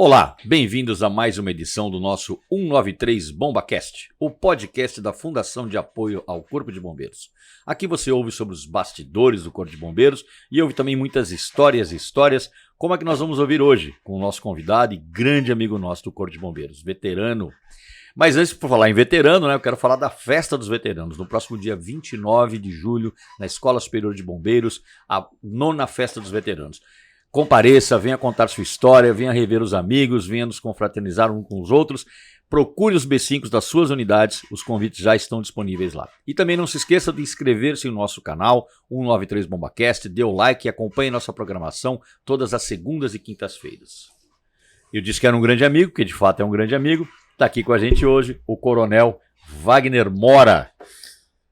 Olá, bem-vindos a mais uma edição do nosso 193 BombaCast, o podcast da Fundação de Apoio ao Corpo de Bombeiros. Aqui você ouve sobre os bastidores do Corpo de Bombeiros e ouve também muitas histórias, como a que nós vamos ouvir hoje, com o nosso convidado e grande amigo nosso do Corpo de Bombeiros, veterano. Mas antes, por falar em veterano, eu quero falar da Festa dos Veteranos, no próximo dia 29 de julho, na Escola Superior de Bombeiros, a 9ª Festa dos Veteranos. Compareça, venha contar sua história, venha rever os amigos, venha nos confraternizar uns com os outros. Procure os B5 das suas unidades, os convites já estão disponíveis lá. E também não se esqueça de inscrever-se no nosso canal, 193 BombaCast, dê o like e acompanhe nossa programação todas as segundas e quintas-feiras. Eu disse que era um grande amigo, porque de fato é um grande amigo. Está aqui com a gente hoje o Coronel Wagner Mora.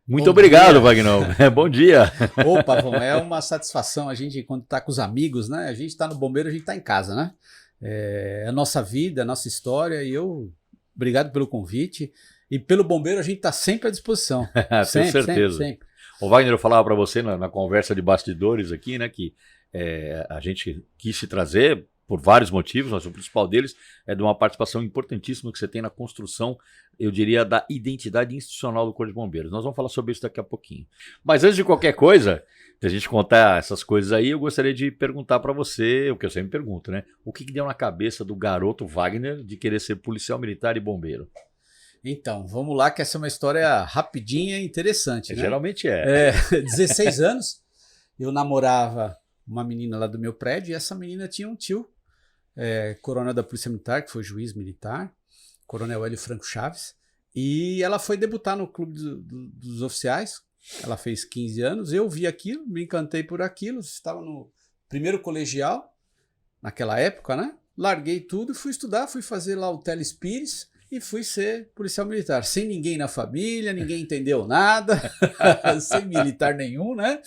Muito obrigado, Wagner. Bom dia. Opa, Vão, é uma satisfação a gente, quando está com os amigos, né? A gente está no bombeiro, a gente está em casa, né? É a nossa vida, a nossa história, e obrigado pelo convite. E pelo bombeiro a gente está sempre à disposição. Tenho certeza. Sempre. O Wagner, eu falava para você na conversa de bastidores aqui, né, que a gente quis te trazer por vários motivos, mas o principal deles é de uma participação importantíssima que você tem na construção, eu diria, da identidade institucional do Corpo de Bombeiros. Nós vamos falar sobre isso daqui a pouquinho. Mas antes de qualquer coisa, de a gente contar essas coisas aí, eu gostaria de perguntar para você, o que eu sempre pergunto, né? O que deu na cabeça do garoto Wagner de querer ser policial militar e bombeiro? Então, vamos lá, que essa é uma história rapidinha e interessante, né? Geralmente é. 16 anos, eu namorava uma menina lá do meu prédio, e essa menina tinha um tio, coronel da Polícia Militar, que foi juiz militar, Coronel Hélio Franco Chaves, e ela foi debutar no Clube dos Oficiais. Ela fez 15 anos, eu vi aquilo, me encantei por aquilo, estava no primeiro colegial, naquela época, né? Larguei tudo e fui estudar, fui fazer lá o Telespires e fui ser policial militar, sem ninguém na família, ninguém entendeu nada, sem militar nenhum, né?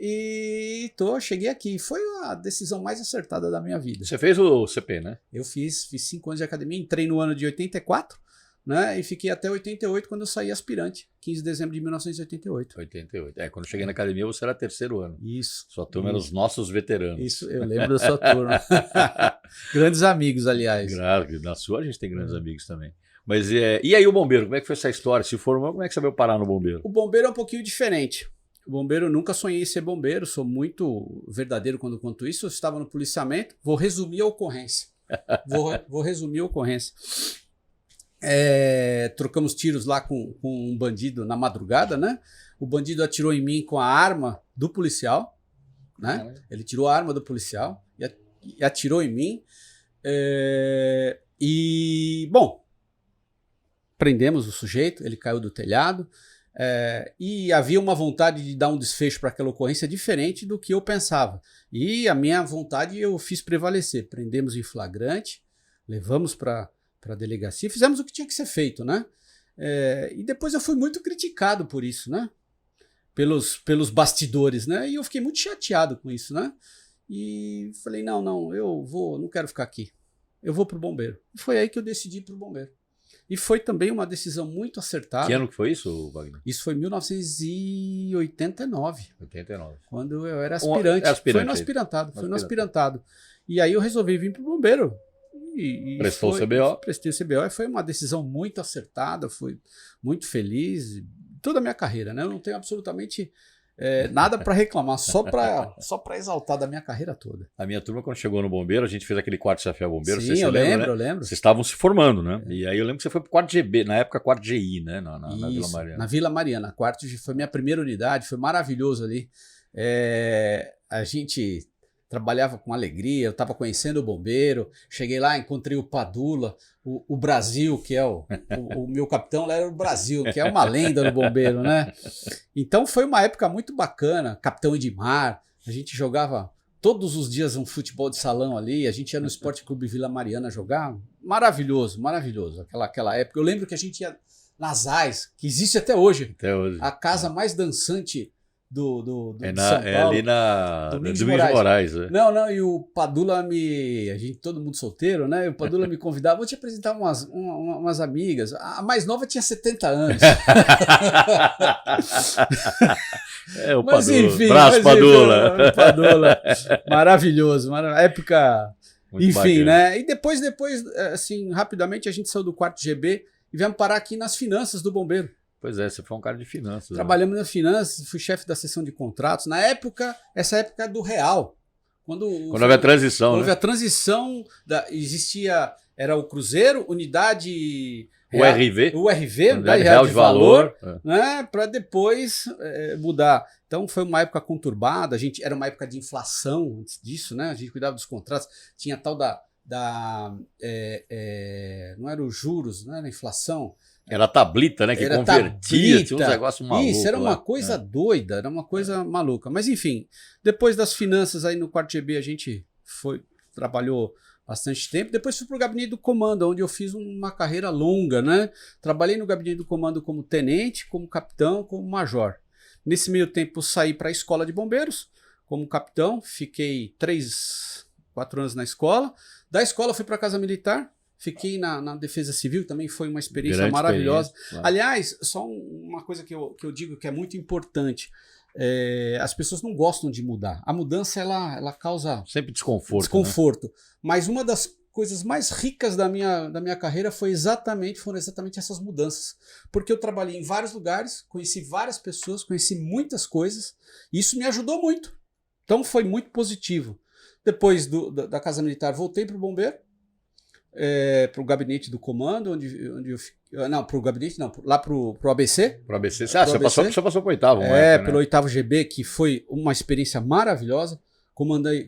E cheguei aqui. Foi a decisão mais acertada da minha vida. Você fez o CP, né? Eu fiz 5 anos de academia, entrei no ano de 84, né? E fiquei até 88, quando eu saí aspirante, 15 de dezembro de 1988. 88. Quando eu cheguei na academia, você era 3º ano. Isso. Sua turma era os nossos veteranos. Isso, eu lembro da sua turma. Grandes amigos, aliás. Na sua a gente tem grandes amigos também. Mas e aí o bombeiro? Como é que foi essa história? Se formou, como é que você veio parar no bombeiro? O bombeiro é um pouquinho diferente. O bombeiro, eu nunca sonhei em ser bombeiro, sou muito verdadeiro quando conto isso. Eu estava no policiamento, vou resumir a ocorrência. Vou resumir a ocorrência. Trocamos tiros lá com um bandido na madrugada, né? O bandido atirou em mim com a arma do policial, né? Ele tirou a arma do policial e atirou em mim. Bom, prendemos o sujeito, ele caiu do telhado. E havia uma vontade de dar um desfecho para aquela ocorrência diferente do que eu pensava. E a minha vontade eu fiz prevalecer. Prendemos em flagrante, levamos para a delegacia, fizemos o que tinha que ser feito, né? E depois eu fui muito criticado por isso, né? Pelos bastidores, né? E eu fiquei muito chateado com isso, né? E falei, não, não quero ficar aqui. Eu vou pro bombeiro. E foi aí que eu decidi ir pro bombeiro. E foi também uma decisão muito acertada. Que ano que foi isso, Wagner? Isso foi em 1989. 89. Quando eu era aspirante. Foi no aspirantado. E aí eu resolvi vir para o bombeiro. Prestou o CBO? Prestei o CBO e foi uma decisão muito acertada, fui muito feliz. Toda a minha carreira, né? Eu não tenho absolutamente nada para reclamar, só para exaltar da minha carreira toda. A minha turma, quando chegou no bombeiro, a gente fez aquele quarto desafio ao bombeiro. Sim, eu lembro. Vocês estavam se formando, né? E aí eu lembro que você foi pro quarto GB, na época quarto GI, né? Na Vila Mariana. Na Vila Mariana. Quarto foi minha primeira unidade, foi maravilhoso ali. A gente trabalhava com alegria, eu estava conhecendo o bombeiro, cheguei lá, encontrei o Padula, o Brasil, que é o meu capitão, lá era o Brasil, que é uma lenda no bombeiro, né? Então foi uma época muito bacana, Capitão Edmar, a gente jogava todos os dias um futebol de salão ali, a gente ia no Esporte Clube Vila Mariana jogar, maravilhoso, aquela época. Eu lembro que a gente ia nas AIS, que existe até hoje. A casa mais dançante de São Paulo. Ali na Domingos Moraes. Não, e o Padula todo mundo solteiro, né? E o Padula me convidava, vou te apresentar umas amigas. A mais nova tinha 70 anos. O Padula. Braço, Padula. Padula. Maravilhoso. Época Muito Enfim, bacana. né? E depois, assim, rapidamente a gente saiu do quarto GB e viemos parar aqui nas finanças do bombeiro. Pois é, você foi um cara de finanças. Né? Trabalhamos nas finanças, fui chefe da seção de contratos. Na época, essa época do real. Quando houve a transição, houve né? a transição, existia, era o Cruzeiro, Unidade... O RV. O RV, Unidade Real de Valor. né? Para depois mudar. Então foi uma época conturbada, era uma época de inflação antes disso, né? A gente cuidava dos contratos, tinha tal não era os juros, não era a inflação. Era a tablita, né? Que Era convertia, tinha uns tablita. negócios malucos. Isso, era uma lá. coisa doida, era uma coisa maluca. Mas enfim, depois das finanças aí no quarto GB a gente trabalhou bastante tempo. Depois fui para o gabinete do comando, onde eu fiz uma carreira longa, né? Trabalhei no gabinete do comando como tenente, como capitão, como major. Nesse meio tempo saí para a escola de bombeiros como capitão, fiquei 4 anos na escola. Da escola fui para a Casa Militar, fiquei na Defesa Civil, também foi uma experiência maravilhosa. Claro. Aliás, só uma coisa que eu digo que é muito importante. As pessoas não gostam de mudar. A mudança ela causa sempre desconforto. Né? Mas uma das coisas mais ricas da minha carreira foram exatamente essas mudanças. Porque eu trabalhei em vários lugares, conheci várias pessoas, conheci muitas coisas, e isso me ajudou muito. Então foi muito positivo. Depois da Casa Militar, voltei para o bombeiro, para o gabinete do comando, onde eu fiquei. Não, para o gabinete, não, lá para o ABC. Para o ABC. Você passou para o oitavo. Pelo oitavo GB, que foi uma experiência maravilhosa.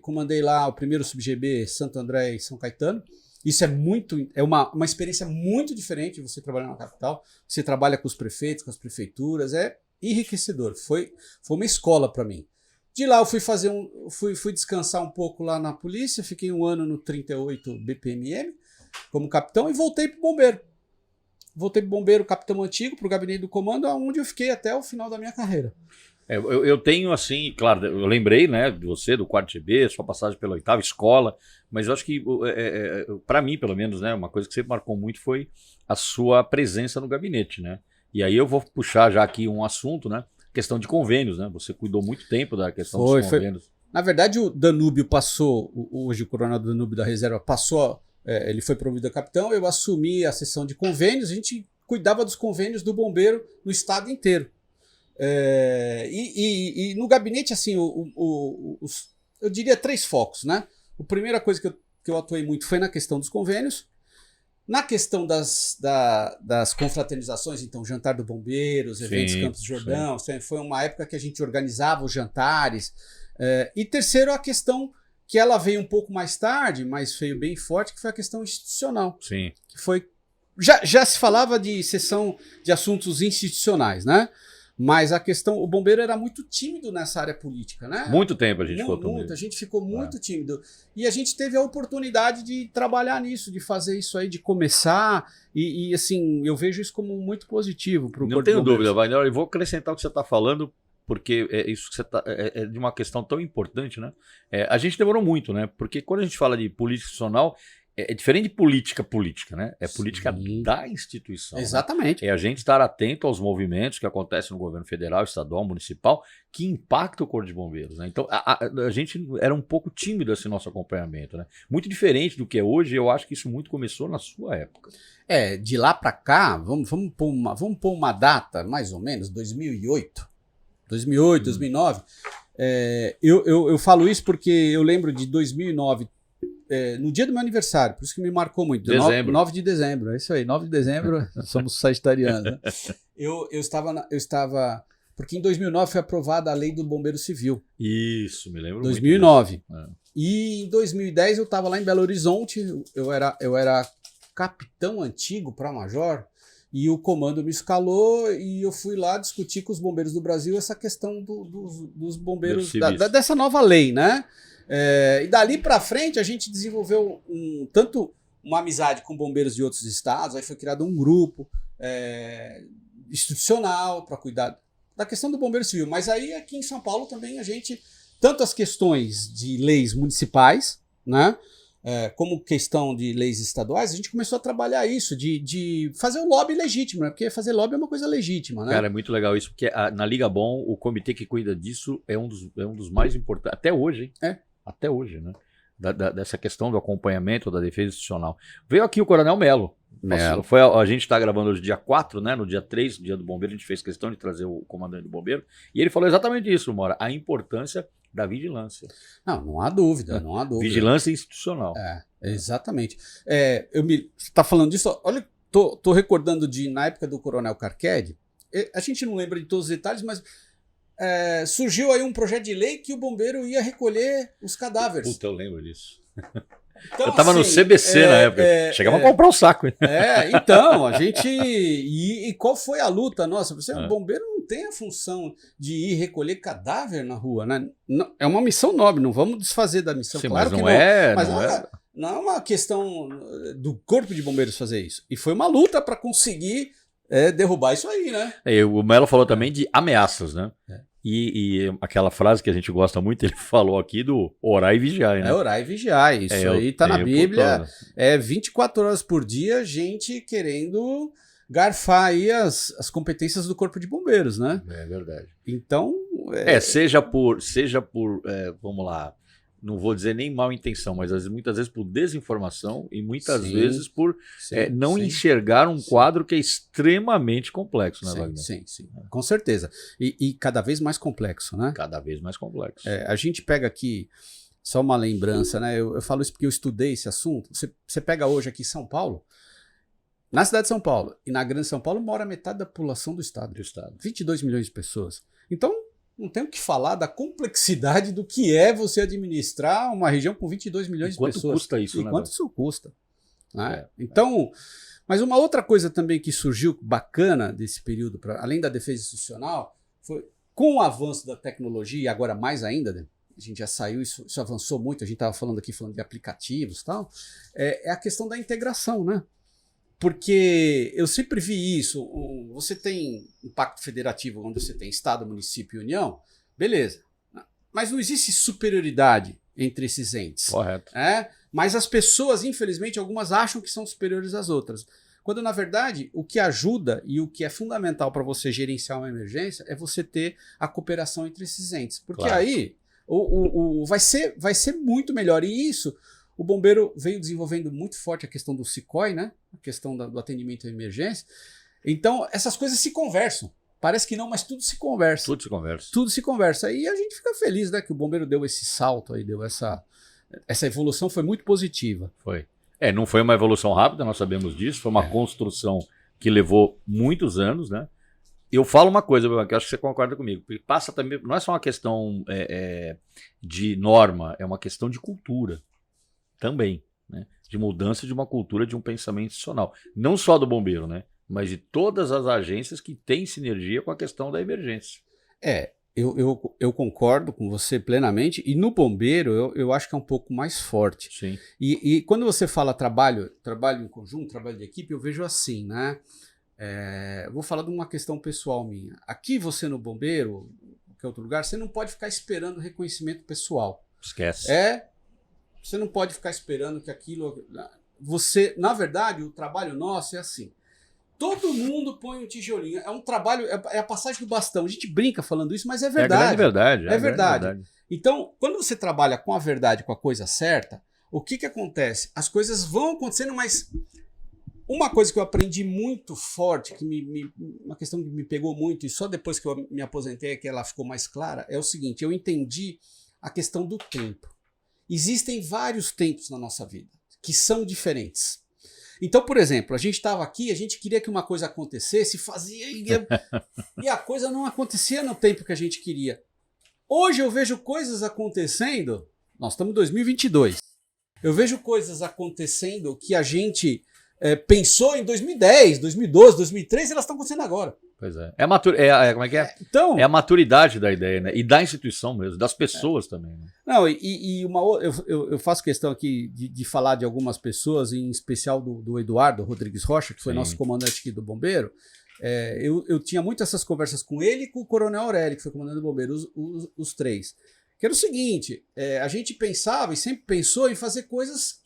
Comandei lá o primeiro sub-GB Santo André e São Caetano. Isso é uma experiência muito diferente de você trabalhar na capital. Você trabalha com os prefeitos, com as prefeituras, é enriquecedor. Foi uma escola para mim. De lá eu fui descansar um pouco lá na polícia, fiquei 1 ano no 38 BPMM como capitão e voltei para o bombeiro. Voltei para o bombeiro, capitão antigo, para o gabinete do comando, onde eu fiquei até o final da minha carreira. Eu tenho assim, claro, eu lembrei, né, de você, do quarto GB, sua passagem pela oitava escola, mas eu acho que, para mim, pelo menos, né, uma coisa que sempre marcou muito foi a sua presença no gabinete, né? E aí eu vou puxar já aqui um assunto, né? Questão de convênios, né? Você cuidou muito tempo da questão dos convênios. Na verdade, o Danúbio hoje o coronel Danúbio da reserva passou, ele foi promovido a capitão, eu assumi a seção de convênios, a gente cuidava dos convênios do bombeiro no estado inteiro. E no gabinete, assim, eu diria 3 focos, né? A primeira coisa que eu atuei muito foi na questão dos convênios, na questão das confraternizações, então, jantar do Bombeiros, eventos Campos do Jordão, foi uma época que a gente organizava os jantares. E terceiro, a questão que ela veio um pouco mais tarde, mas veio bem forte, que foi a questão institucional. Sim. Que foi, já se falava de sessão de assuntos institucionais, né? Mas o bombeiro era muito tímido nessa área política, né? Muito tempo a gente ficou a gente ficou muito tímido. E a gente teve a oportunidade de trabalhar nisso, de fazer isso aí, de começar. E assim, eu vejo isso como muito positivo para o Corpo de Bombeiros. Não tenho dúvida, Wagner. Eu vou acrescentar o que você está falando, porque isso que você é de uma questão tão importante, né? A gente demorou muito, né? Porque quando a gente fala de política institucional, é diferente de política, né? É política da instituição. Exatamente. Né? É a gente estar atento aos movimentos que acontecem no governo federal, estadual, municipal, que impactam o Corpo de Bombeiros. Né? Então, a gente era um pouco tímido esse nosso acompanhamento. Né? Muito diferente do que é hoje, eu acho que isso muito começou na sua época. De lá para cá, vamos pôr uma data, mais ou menos, 2008, 2009. Eu falo isso porque eu lembro de 2009, no dia do meu aniversário, por isso que me marcou muito. 9 de dezembro, é isso aí, 9 de dezembro, somos sagitarianos. Né? Eu estava. Porque em 2009 foi aprovada a lei do Bombeiro Civil. Isso, me lembro 2009. Muito disso. E em 2010 eu estava lá em Belo Horizonte, eu era capitão antigo para major, e o comando me escalou e eu fui lá discutir com os bombeiros do Brasil essa questão dos bombeiros, dessa nova lei, né? E dali para frente a gente desenvolveu tanto uma amizade com bombeiros de outros estados, aí foi criado um grupo institucional para cuidar da questão do bombeiro civil. Mas aí aqui em São Paulo também a gente, tanto as questões de leis municipais, né, como questão de leis estaduais, a gente começou a trabalhar isso, de fazer o lobby legítimo, né? Porque fazer lobby é uma coisa legítima, né? Cara, é muito legal isso, porque na Liga Bom, o comitê que cuida disso é um dos mais importantes, até hoje, hein? Até hoje, né? dessa questão do acompanhamento da defesa institucional. Veio aqui o Coronel Melo. Melo. A gente está gravando hoje dia 4, né? No dia 3, dia do bombeiro, a gente fez questão de trazer o comandante do bombeiro. E ele falou exatamente isso, Mora, a importância da vigilância. Não há dúvida, não há dúvida. Vigilância institucional. Exatamente. Você está falando disso, olha, tô recordando na época do Coronel Carquede, a gente não lembra de todos os detalhes, mas surgiu aí um projeto de lei que o bombeiro ia recolher os cadáveres. Puta, eu lembro disso. Então, eu tava assim, no CBC na época. Chegava a comprar um saco. Então, a gente. E qual foi a luta nossa? O bombeiro não tem a função de ir recolher cadáver na rua, né? Não, é uma missão nobre, não vamos desfazer da missão. Sim, claro mas que não não. é. Mas não é. Não é uma questão do Corpo de Bombeiros fazer isso. E foi uma luta para conseguir derrubar isso aí, né? O Melo falou também de ameaças, né? E aquela frase que a gente gosta muito, ele falou aqui do orar e vigiar, né? Orar e vigiar, isso aí tá na Bíblia. 24 horas por dia, gente querendo garfar aí as competências do Corpo de Bombeiros, né? É verdade. Então... seja por vamos lá, não vou dizer nem mal intenção, mas muitas vezes por desinformação e muitas vezes por não enxergar um quadro que é extremamente complexo, né, Wagner? Sim, com certeza. E cada vez mais complexo, né? Cada vez mais complexo. A gente pega aqui, só uma lembrança, né? Eu falo isso porque eu estudei esse assunto. Você pega hoje aqui São Paulo, na cidade de São Paulo e na Grande São Paulo mora metade da população do estado. 22 milhões de pessoas. Então, não tem o que falar da complexidade do que é você administrar uma região com 22 milhões de pessoas. Quanto custa isso, né? Quanto isso custa. Né? É. Então, mas uma outra coisa também que surgiu bacana desse período, além da defesa institucional, foi com o avanço da tecnologia, e agora mais ainda, né? A gente já saiu, isso avançou muito, a gente estava falando de aplicativos e tal, é a questão da integração, né? Porque eu sempre vi isso, você tem um pacto federativo onde você tem Estado, município e União, beleza, mas não existe superioridade entre esses entes. Correto. Mas as pessoas, infelizmente, algumas acham que são superiores às outras. Quando, na verdade, o que ajuda e o que é fundamental para você gerenciar uma emergência é você ter a cooperação entre esses entes. Porque aí vai ser muito melhor. E isso, o bombeiro veio desenvolvendo muito forte a questão do SICOI, né? A questão do atendimento à emergência. Então, essas coisas se conversam. Parece que não, mas tudo se conversa. Tudo se conversa. Tudo se conversa. E a gente fica feliz, né? Que o bombeiro deu esse salto aí, deu essa evolução, foi muito positiva. Foi. Não foi uma evolução rápida, nós sabemos disso. Foi uma construção que levou muitos anos, né? Eu falo uma coisa, que eu acho que você concorda comigo. Porque passa também, não é só uma questão de norma, é uma questão de cultura também, né? De mudança de uma cultura, de um pensamento institucional. Não só do bombeiro, né? Mas de todas as agências que têm sinergia com a questão da emergência. Eu concordo com você plenamente, e no bombeiro eu acho que é um pouco mais forte. Sim. E quando você fala trabalho em conjunto, trabalho de equipe, eu vejo assim, né? Vou falar de uma questão pessoal minha. Aqui você no bombeiro, qualquer outro lugar, você não pode ficar esperando reconhecimento pessoal. Esquece. Você não pode ficar esperando que aquilo... Na verdade, o trabalho nosso é assim. Todo mundo põe um tijolinho. É um trabalho, é a passagem do bastão. A gente brinca falando isso, mas é verdade. É verdade. É verdade. Então, quando você trabalha com a verdade, com a coisa certa, o que acontece? As coisas vão acontecendo, mas uma coisa que eu aprendi muito forte, uma questão que me pegou muito, e só depois que eu me aposentei é que ela ficou mais clara, é o seguinte: eu entendi a questão do tempo. Existem vários tempos na nossa vida que são diferentes. Então, por exemplo, a gente estava aqui, a gente queria que uma coisa acontecesse, fazia e a coisa não acontecia no tempo que a gente queria. Hoje eu vejo coisas acontecendo, nós estamos em 2022, eu vejo coisas acontecendo que a gente pensou em 2010, 2012, 2013, e elas estão acontecendo agora. Pois é. Como é que é? Então, é a maturidade da ideia, né? E da instituição mesmo, das pessoas também. Né? Não, eu faço questão aqui de falar de algumas pessoas, em especial do Eduardo Rodrigues Rocha, que foi nosso comandante aqui do Bombeiro. Eu tinha muito essas conversas com ele e com o Coronel Aurélio, que foi comandante do Bombeiro, os três. Que era o seguinte, a gente pensava e sempre pensou em fazer coisas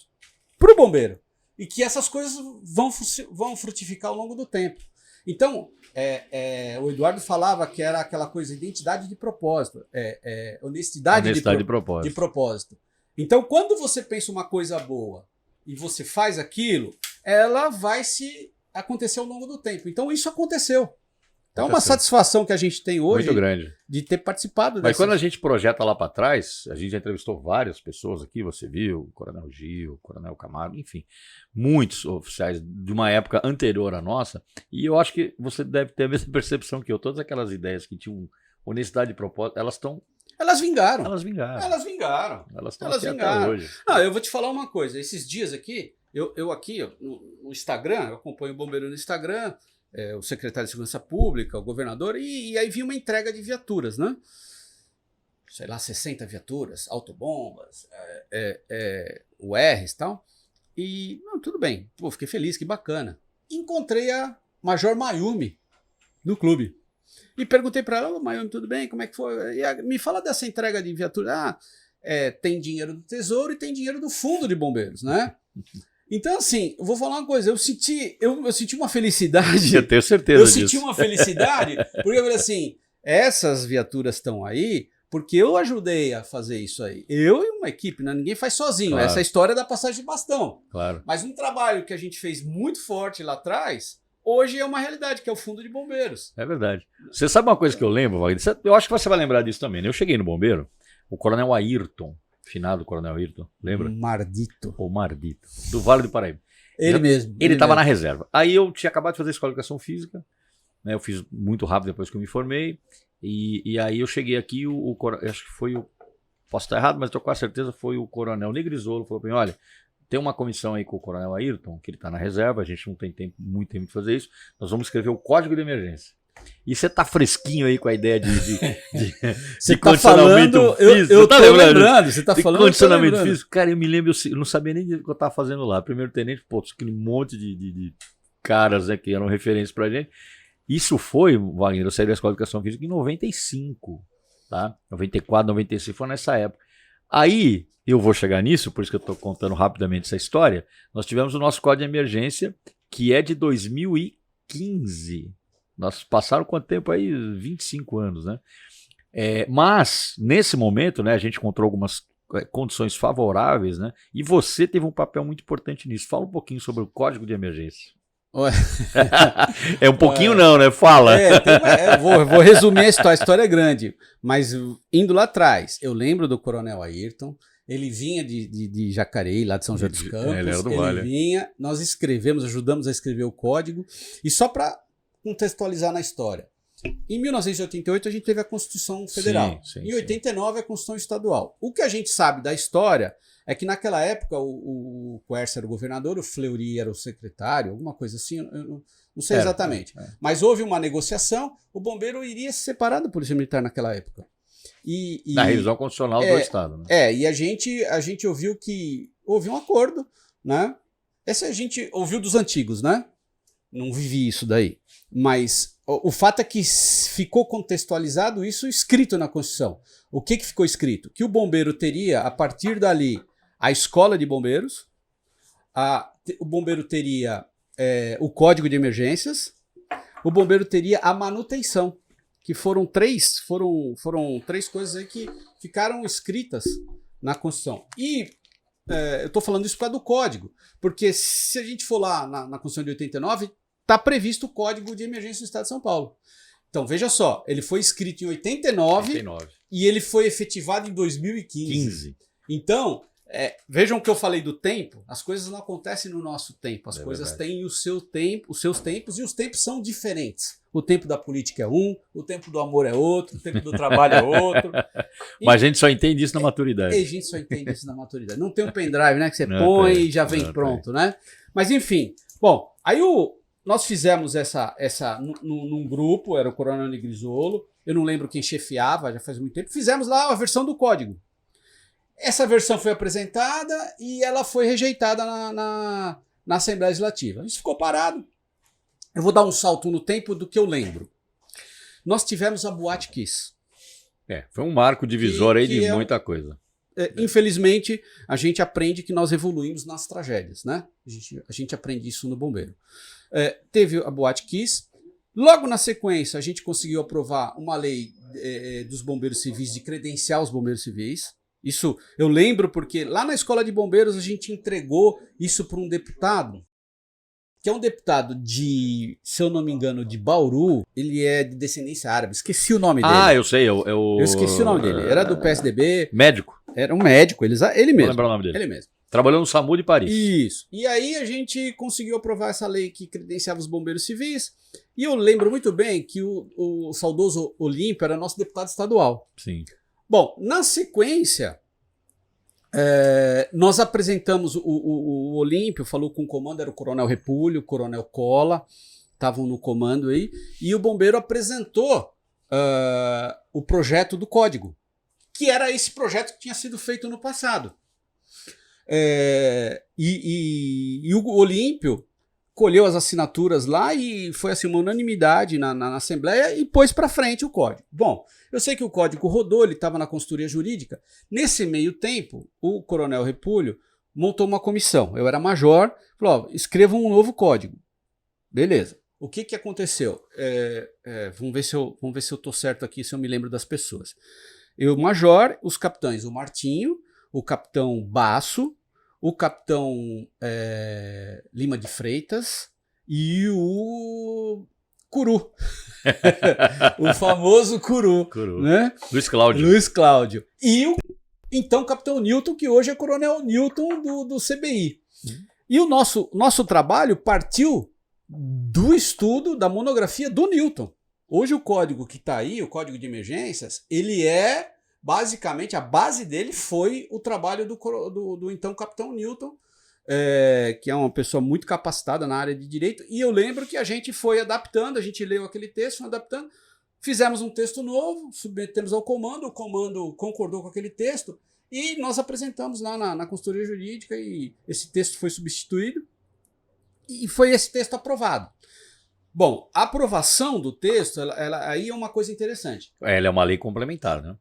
para o bombeiro. E que essas coisas vão frutificar ao longo do tempo. Então, o Eduardo falava que era aquela coisa, identidade de propósito, honestidade de propósito. Então, quando você pensa uma coisa boa e você faz aquilo, ela vai se acontecer ao longo do tempo. Então, isso aconteceu. Então, é uma satisfação que a gente tem hoje muito grande de ter participado Mas quando a gente projeta lá para trás, a gente já entrevistou várias pessoas aqui, você viu, o Coronel Gil, o Coronel Camargo, enfim, muitos oficiais de uma época anterior à nossa, e eu acho que você deve ter a mesma percepção que eu. Todas aquelas ideias que tinham honestidade de propósito, elas estão... Elas vingaram. Elas vingaram. Elas vingaram. Elas estão Elas aqui vingaram. até hoje. Não, eu vou te falar uma coisa. Esses dias aqui, eu aqui no Instagram, eu acompanho o Bombeiro no Instagram, o secretário de Segurança Pública, o governador, e aí vi uma entrega de viaturas, né? Sei lá, 60 viaturas, autobombas, URs e tal. E, não, tudo bem. Pô, fiquei feliz, que bacana. Encontrei a Major Mayumi no clube. E perguntei para ela: Mayumi, tudo bem? Como é que foi? Me fala dessa entrega de viatura. Tem dinheiro do Tesouro e tem dinheiro do Fundo de Bombeiros, né? Então, assim, eu vou falar uma coisa. Eu senti uma felicidade. Eu tenho certeza disso. Eu senti uma felicidade, porque eu falei assim, essas viaturas estão aí porque eu ajudei a fazer isso aí. Eu e uma equipe, né? Ninguém faz sozinho. Claro. Essa é a história da passagem de bastão. Claro. Mas um trabalho que a gente fez muito forte lá atrás... Hoje é uma realidade, que é o Fundo de Bombeiros. É verdade. Você sabe uma coisa que eu lembro, Wagner? Eu acho que você vai lembrar disso também, né? Eu cheguei no bombeiro, o Coronel Ayrton, finado Coronel Ayrton, lembra? Mardito. O Mardito, do Vale do Paraíba. Ele mesmo. Ele estava na reserva. Aí eu tinha acabado de fazer a escola de educação física, né? Eu fiz muito rápido depois que eu me formei, e aí eu cheguei aqui, acho que foi posso estar errado, mas estou com a certeza, foi o Coronel Negrisolo, falou para mim: olha, tem uma comissão aí com o Coronel Ayrton, que ele está na reserva, a gente não tem muito tempo de fazer isso, nós vamos escrever o Código de Emergência. E você tá fresquinho aí com a ideia de você condicionamento físico. Eu tô lembrando, você tá falando. Condicionamento físico, cara, eu me lembro, eu não sabia nem o que eu tava fazendo lá. Primeiro tenente, pô, aquele monte de caras, né, que eram referências pra gente. Isso foi, Wagner, eu saí da Escola de Educação Física em 95, tá? 94, 95, foi nessa época. Aí, eu vou chegar nisso, por isso que eu tô contando rapidamente essa história. Nós tivemos o nosso Código de Emergência, que é de 2015. Nós passaram quanto tempo aí? 25 anos, né? Mas, nesse momento, né, a gente encontrou algumas condições favoráveis, né? E você teve um papel muito importante nisso. Fala um pouquinho sobre o Código de Emergência. É um pouquinho não, né? Fala. Eu vou resumir a história é grande. Mas indo lá atrás, eu lembro do Coronel Ayrton. Ele vinha de Jacareí, lá de São José dos Campos. Ele era do Vale. Vinha, nós ajudamos a escrever o código. E só para contextualizar na história. Em 1988 a gente teve a Constituição Federal. Sim, em 89 a Constituição Estadual. O que a gente sabe da história é que naquela época o Quércia era o governador, o Fleury era o secretário, alguma coisa assim, eu não sei exatamente. Mas houve uma negociação, o bombeiro iria se separar da Polícia Militar naquela época. Na revisão constitucional do Estado. Né? E a gente ouviu que houve um acordo, né? Esse a gente ouviu dos antigos, né? Não vivi isso daí. Mas o fato é que ficou contextualizado isso escrito na Constituição. O que ficou escrito? Que o bombeiro teria, a partir dali, a escola de bombeiros, o bombeiro teria o código de emergências, o bombeiro teria a manutenção, que foram três coisas aí que ficaram escritas na Constituição. E eu estou falando isso por causa do código, porque se a gente for lá na Constituição de 89, está previsto o Código de Emergência do Estado de São Paulo. Então, veja só, ele foi escrito em 89 e ele foi efetivado em 2015. Então, vejam que eu falei do tempo, as coisas não acontecem no nosso tempo, as coisas têm o seu tempo, os seus tempos, e os tempos são diferentes. O tempo da política é um, o tempo do amor é outro, o tempo do trabalho é outro. Mas a gente só entende isso na maturidade. A gente só entende isso na maturidade. Não tem um pendrive, né, que você põe e já vem pronto, né? Mas enfim, bom, aí nós fizemos num grupo, era o Coronel Negrisolo, eu não lembro quem chefiava, já faz muito tempo, fizemos lá a versão do código. Essa versão foi apresentada e ela foi rejeitada na Assembleia Legislativa. Isso ficou parado. Eu vou dar um salto no tempo do que eu lembro. Nós tivemos a Boate Kiss. Foi um marco divisor aí de muita coisa. Infelizmente, a gente aprende que nós evoluímos nas tragédias, né? A gente aprende isso no bombeiro. Teve a Boate Kiss. Logo na sequência, a gente conseguiu aprovar uma lei dos bombeiros civis, de credenciar os bombeiros civis. Isso eu lembro porque lá na Escola de Bombeiros a gente entregou isso para um deputado, que é um deputado de, se eu não me engano, de Bauru. Ele é de descendência árabe. Esqueci o nome dele. Ah, eu sei. Eu esqueci o nome dele. Era do PSDB. Médico. Era um médico, ele mesmo. Vou lembrar o nome dele. Ele mesmo. Trabalhou no SAMU de Paris. Isso. E aí a gente conseguiu aprovar essa lei que credenciava os bombeiros civis. E eu lembro muito bem que o saudoso Olímpio era nosso deputado estadual. Sim. Bom, na sequência, nós apresentamos o Olímpio, falou com o comando, era o Coronel Repúlio, o Coronel Cola, estavam no comando aí, e o bombeiro apresentou o projeto do código, que era esse projeto que tinha sido feito no passado. E o Olímpio colheu as assinaturas lá e foi assim uma unanimidade na Assembleia e pôs para frente o código. Bom, eu sei que o código rodou, ele estava na consultoria jurídica. Nesse meio tempo, o Coronel Repúlio montou uma comissão. Eu era major, falou: escreva um novo código. Beleza. O que aconteceu? Vamos ver se eu estou certo aqui, se eu me lembro das pessoas. Eu, major, os capitães, o Martinho, o capitão Basso, o capitão Lima de Freitas e o Curu. O famoso Curu. Né? Luiz Cláudio. Luiz Cláudio. E o então capitão Newton, que hoje é coronel Newton do CBI. E o nosso trabalho partiu do estudo da monografia do Newton. Hoje o código que está aí, o código de emergências, ele basicamente, a base dele foi o trabalho do então capitão Newton, que é uma pessoa muito capacitada na área de direito, e eu lembro que a gente foi adaptando, a gente leu aquele texto, foi adaptando, fizemos um texto novo, submetemos ao comando, o comando concordou com aquele texto, e nós apresentamos lá na consultoria jurídica, e esse texto foi substituído, e foi esse texto aprovado. Bom, a aprovação do texto, aí é uma coisa interessante. Ela é uma lei complementar, né?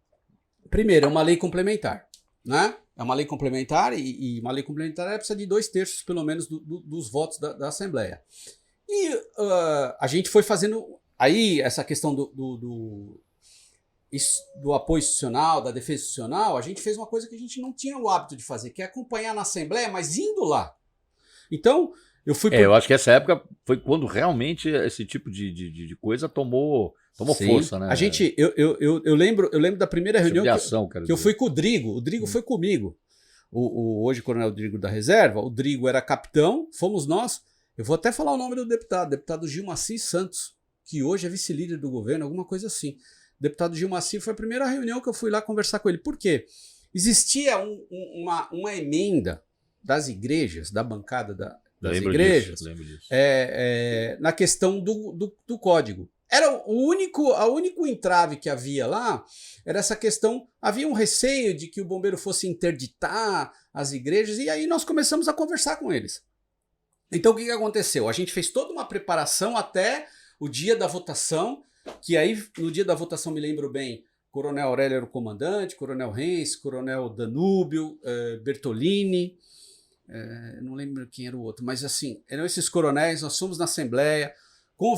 Primeiro, é uma lei complementar, né? É uma lei complementar e uma lei complementar precisa de 2/3, pelo menos, dos votos da Assembleia. E a gente foi fazendo aí essa questão do apoio institucional, da defesa institucional. A gente fez uma coisa que a gente não tinha o hábito de fazer, que é acompanhar na Assembleia, mas indo lá. Então, eu acho que essa época foi quando realmente esse tipo de coisa tomou força, né? A gente, eu lembro da primeira reunião que eu fui com o Drigo foi comigo. Hoje coronel Drigo da reserva, o Drigo era capitão, fomos nós. Eu vou até falar o nome do deputado Gilmaci Santos, que hoje é vice-líder do governo, alguma coisa assim. O deputado Gilmaci foi a primeira reunião que eu fui lá conversar com ele. Por quê? Existia uma emenda das igrejas, da bancada das igrejas, disso. Na questão do código. Era o único entrave que havia lá, era essa questão, havia um receio de que o bombeiro fosse interditar as igrejas, e aí nós começamos a conversar com eles. Então o que aconteceu? A gente fez toda uma preparação até o dia da votação, que aí no dia da votação, me lembro bem, Coronel Aurélio era o comandante, Coronel Reis, Coronel Danúbio, Bertolini, não lembro quem era o outro, mas assim, eram esses coronéis, nós fomos na Assembleia, o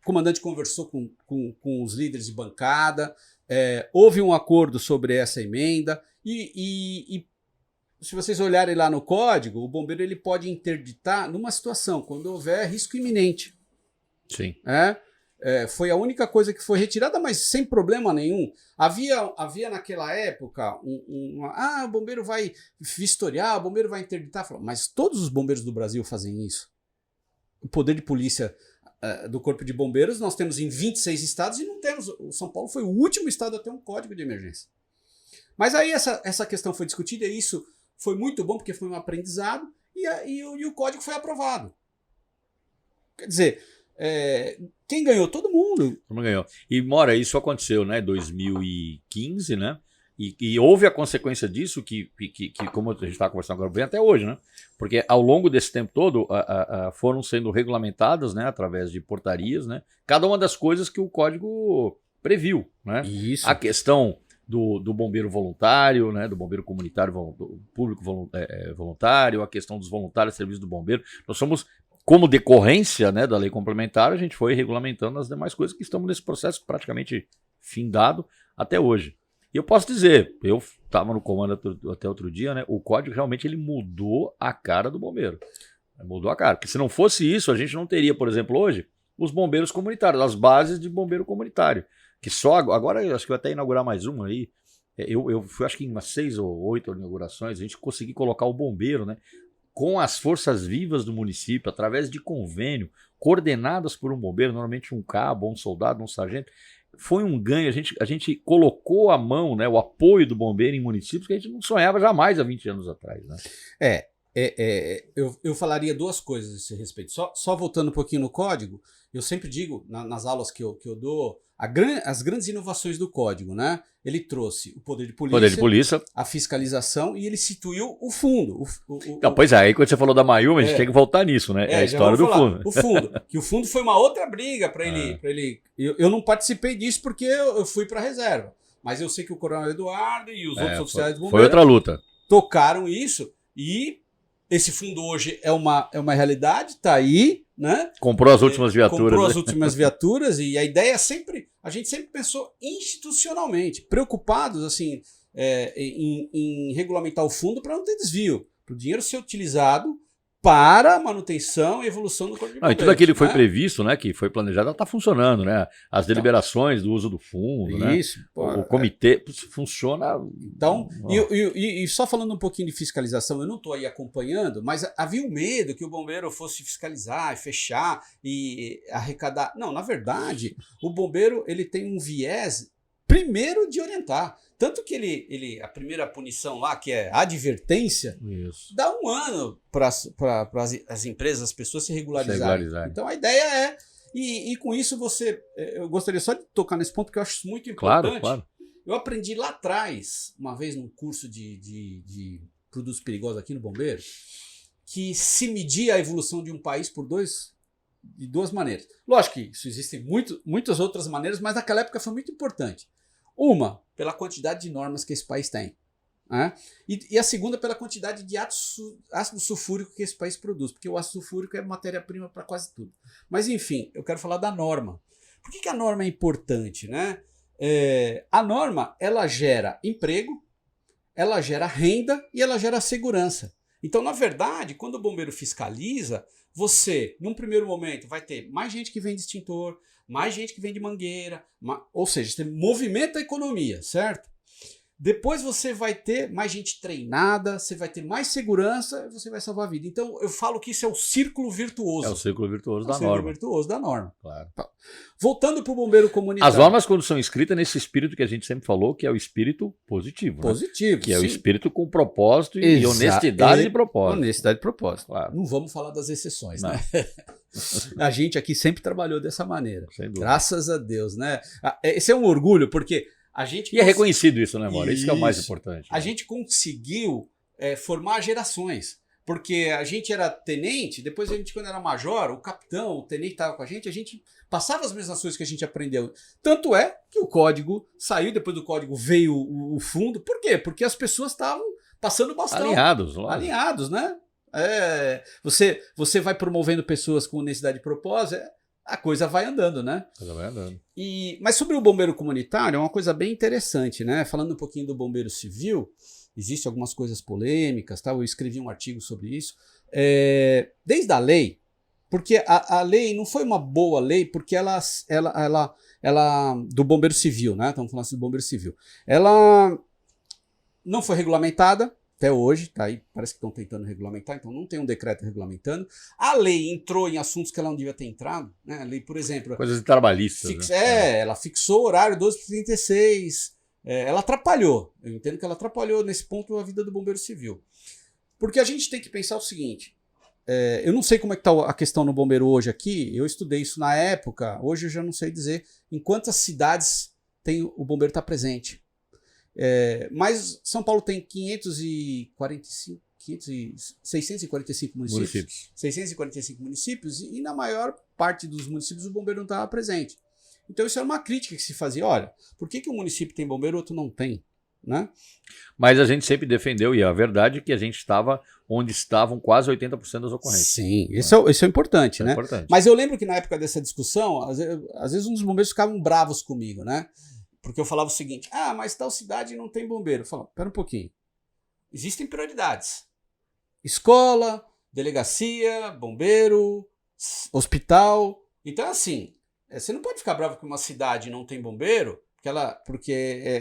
comandante conversou com os líderes de bancada, houve um acordo sobre essa emenda, e se vocês olharem lá no código, o bombeiro ele pode interditar numa situação, quando houver risco iminente. Sim. Foi a única coisa que foi retirada, mas sem problema nenhum. Havia naquela época o bombeiro vai vistoriar, o bombeiro vai interditar. Mas todos os bombeiros do Brasil fazem isso. O poder de polícia do Corpo de Bombeiros nós temos em 26 estados e não temos. O São Paulo foi o último estado a ter um código de emergência. Mas aí essa questão foi discutida e isso foi muito bom porque foi um aprendizado e o código foi aprovado. Quer dizer, quem ganhou? Todo mundo. Todo mundo ganhou. E, Mora, isso aconteceu, né? 2015, né? E houve a consequência disso que como a gente está conversando agora, vem até hoje, né? Porque ao longo desse tempo todo foram sendo regulamentadas, né? Através de portarias, né? Cada uma das coisas que o código previu, né? Isso. A questão do bombeiro voluntário, né? Do bombeiro comunitário, do público voluntário, a questão dos voluntários de serviço do bombeiro. Nós somos, como decorrência, né, da lei complementar, a gente foi regulamentando as demais coisas que estamos nesse processo praticamente findado até hoje. E eu posso dizer, eu estava no comando até outro dia, né? O código realmente ele mudou a cara do bombeiro. Mudou a cara. Porque se não fosse isso, a gente não teria, por exemplo, hoje, os bombeiros comunitários, as bases de bombeiro comunitário. Que só agora, eu acho que vai até inaugurar mais uma aí. Eu fui, acho que em umas 6 ou 8 inaugurações, a gente conseguiu colocar o bombeiro, né? Com as forças vivas do município, através de convênio, coordenadas por um bombeiro, normalmente um cabo, um soldado, um sargento. Foi um ganho, a gente colocou a mão, né, o apoio do bombeiro em municípios que a gente não sonhava jamais há 20 anos atrás. Né? Eu falaria duas coisas a esse respeito. Só voltando um pouquinho no código, eu sempre digo, nas aulas que eu dou, as grandes inovações do código, né? Ele trouxe o poder de polícia, a fiscalização e ele instituiu o fundo. Pois é, aí quando você falou da Mayuma, a gente tem que voltar nisso, né? É a história do fundo. O fundo, que o fundo foi uma outra briga para ele. Eu não participei disso porque eu fui para a reserva. Mas eu sei que o Coronel Eduardo e os outros oficiais do bombeiro foi outra luta. Tocaram isso e esse fundo hoje é uma realidade, está aí, né? Comprou as últimas viaturas. Comprou as últimas viaturas e a ideia é sempre, a gente sempre pensou institucionalmente, preocupados assim em regulamentar o fundo para não ter desvio, para o dinheiro ser utilizado para a manutenção e evolução do Corpo de Bombeiros. E tudo aquilo que foi previsto, né, que foi planejado, está funcionando, né? As deliberações do uso do fundo, né? Isso, o comitê funciona. Então, e só falando um pouquinho de fiscalização, eu não estou aí acompanhando, mas havia um medo que o bombeiro fosse fiscalizar e fechar e arrecadar. Não, na verdade, o bombeiro ele tem um viés primeiro de orientar. Tanto que a primeira punição lá, que é a advertência, dá 1 ano para as empresas, as pessoas se regularizarem. Então a ideia é, e com isso eu gostaria só de tocar nesse ponto que eu acho isso muito importante. Claro. Eu aprendi lá atrás, uma vez num curso de produtos perigosos aqui no Bombeiro, que se media a evolução de um país de duas maneiras. Lógico que isso existem muitas outras maneiras, mas naquela época foi muito importante. Uma, pela quantidade de normas que esse país tem. Né? E a segunda, pela quantidade de ácido sulfúrico que esse país produz, porque o ácido sulfúrico é matéria-prima para quase tudo. Mas enfim, eu quero falar da norma. Por que a norma é importante? Né? A norma ela gera emprego, ela gera renda e ela gera segurança. Então, na verdade, quando o bombeiro fiscaliza, você, num primeiro momento, vai ter mais gente que vende extintor, mais gente que vende mangueira, ou seja, você movimenta a economia, certo? Depois você vai ter mais gente treinada, você vai ter mais segurança, você vai salvar a vida. Então eu falo que isso é o círculo virtuoso. É o círculo virtuoso da norma. O círculo virtuoso da norma. Claro. Voltando para o bombeiro comunitário. As normas, quando são escritas nesse espírito que a gente sempre falou, que é o espírito positivo. Positivo, que é o espírito com propósito e honestidade de propósito. Honestidade de propósito. Claro. Não vamos falar das exceções, né? A gente aqui sempre trabalhou dessa maneira. Graças a Deus, né? Esse é um orgulho, porque e é reconhecido isso, né, Mauro? Isso que é o mais importante. A gente conseguiu formar gerações. Porque a gente era tenente, depois a gente, quando era major, o capitão, o tenente estava com a gente passava as mesmas coisas que a gente aprendeu. Tanto é que o código saiu, depois do código veio o fundo. Por quê? Porque as pessoas estavam passando bastão. Alinhados, né? Você vai promovendo pessoas com necessidade de propósito, a coisa vai andando, né? Mas sobre o bombeiro comunitário, é uma coisa bem interessante, né? Falando um pouquinho do bombeiro civil, existem algumas coisas polêmicas, tá? Eu escrevi um artigo sobre isso. Desde a lei, porque a lei não foi uma boa lei, porque ela do bombeiro civil, né? Estamos falando assim do bombeiro civil. Ela não foi regulamentada. Até hoje, tá aí, parece que estão tentando regulamentar, então não tem um decreto regulamentando. A lei entrou em assuntos que ela não devia ter entrado, né? A lei, por exemplo... Coisas trabalhistas. Ela fixou o horário 12/36, ela atrapalhou, eu entendo que ela atrapalhou nesse ponto a vida do bombeiro civil. Porque a gente tem que pensar o seguinte, eu não sei como é que está a questão no bombeiro hoje aqui, eu estudei isso na época, hoje eu já não sei dizer em quantas cidades o bombeiro está presente. Mas São Paulo tem 645 municípios. 645 municípios e na maior parte dos municípios o bombeiro não estava presente. Então isso era uma crítica que se fazia. Olha, por que um município tem bombeiro e outro não tem? Né? Mas a gente sempre defendeu, e a verdade é que a gente estava onde estavam quase 80% das ocorrências. Sim, isso é importante, né? Mas eu lembro que na época dessa discussão, às vezes uns bombeiros ficavam bravos comigo, né? Porque eu falava o seguinte, mas tal cidade não tem bombeiro. Eu falava, pera um pouquinho. Existem prioridades. Escola, delegacia, bombeiro, hospital. Então, assim, você não pode ficar bravo que uma cidade não tem bombeiro, porque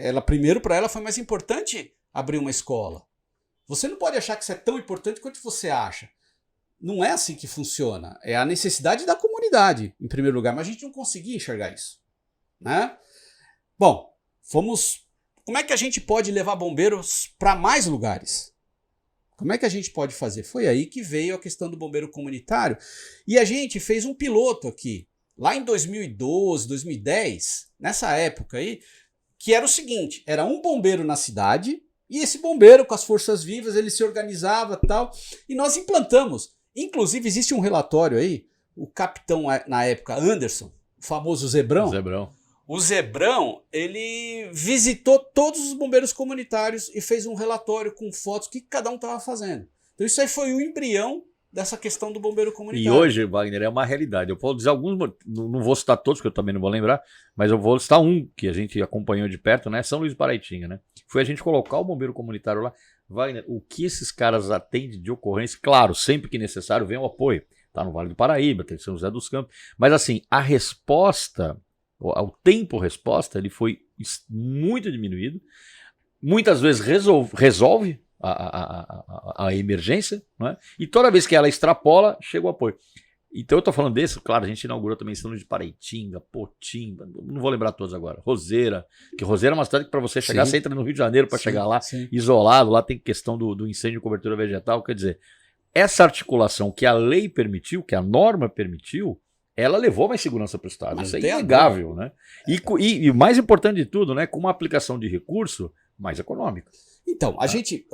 ela primeiro, para ela, foi mais importante abrir uma escola. Você não pode achar que isso é tão importante quanto você acha. Não é assim que funciona. É a necessidade da comunidade, em primeiro lugar. Mas a gente não conseguia enxergar isso, né? Bom, como é que a gente pode levar bombeiros para mais lugares? Como é que a gente pode fazer? Foi aí que veio a questão do bombeiro comunitário. E a gente fez um piloto aqui, lá em 2012, 2010, nessa época aí, que era o seguinte, era um bombeiro na cidade, e esse bombeiro com as forças vivas, ele se organizava e tal, e nós implantamos. Inclusive, existe um relatório aí, o capitão, na época, Anderson, o famoso Zebrão. O Zebrão, ele visitou todos os bombeiros comunitários e fez um relatório com fotos que cada um estava fazendo. Então isso aí foi o embrião dessa questão do bombeiro comunitário. E hoje, Wagner, é uma realidade. Eu posso dizer alguns, não vou citar todos, que eu também não vou lembrar, mas eu vou citar um que a gente acompanhou de perto, né? São Luís do Paraitinga, né? Foi a gente colocar o bombeiro comunitário lá. Wagner, o que esses caras atendem de ocorrência? Claro, sempre que necessário vem o apoio. Tá no Vale do Paraíba, tem São José dos Campos. Mas assim, a resposta, o tempo-resposta, ele foi muito diminuído. Muitas vezes resolve a emergência, né? E toda vez que ela extrapola, chega o apoio. Então eu tô falando desse, claro, a gente inaugurou também São Luís de Paraitinga, Potimba, não vou lembrar todos agora, Roseira, que Roseira é uma cidade que para você chegar, você entra no Rio de Janeiro para chegar lá, isolado, lá tem questão do incêndio e cobertura vegetal, quer dizer, essa articulação que a lei permitiu, que a norma permitiu, ela levou mais segurança para o Estado, isso é inegável, né? E o mais importante de tudo, né, com uma aplicação de recurso mais econômica. Então, a gente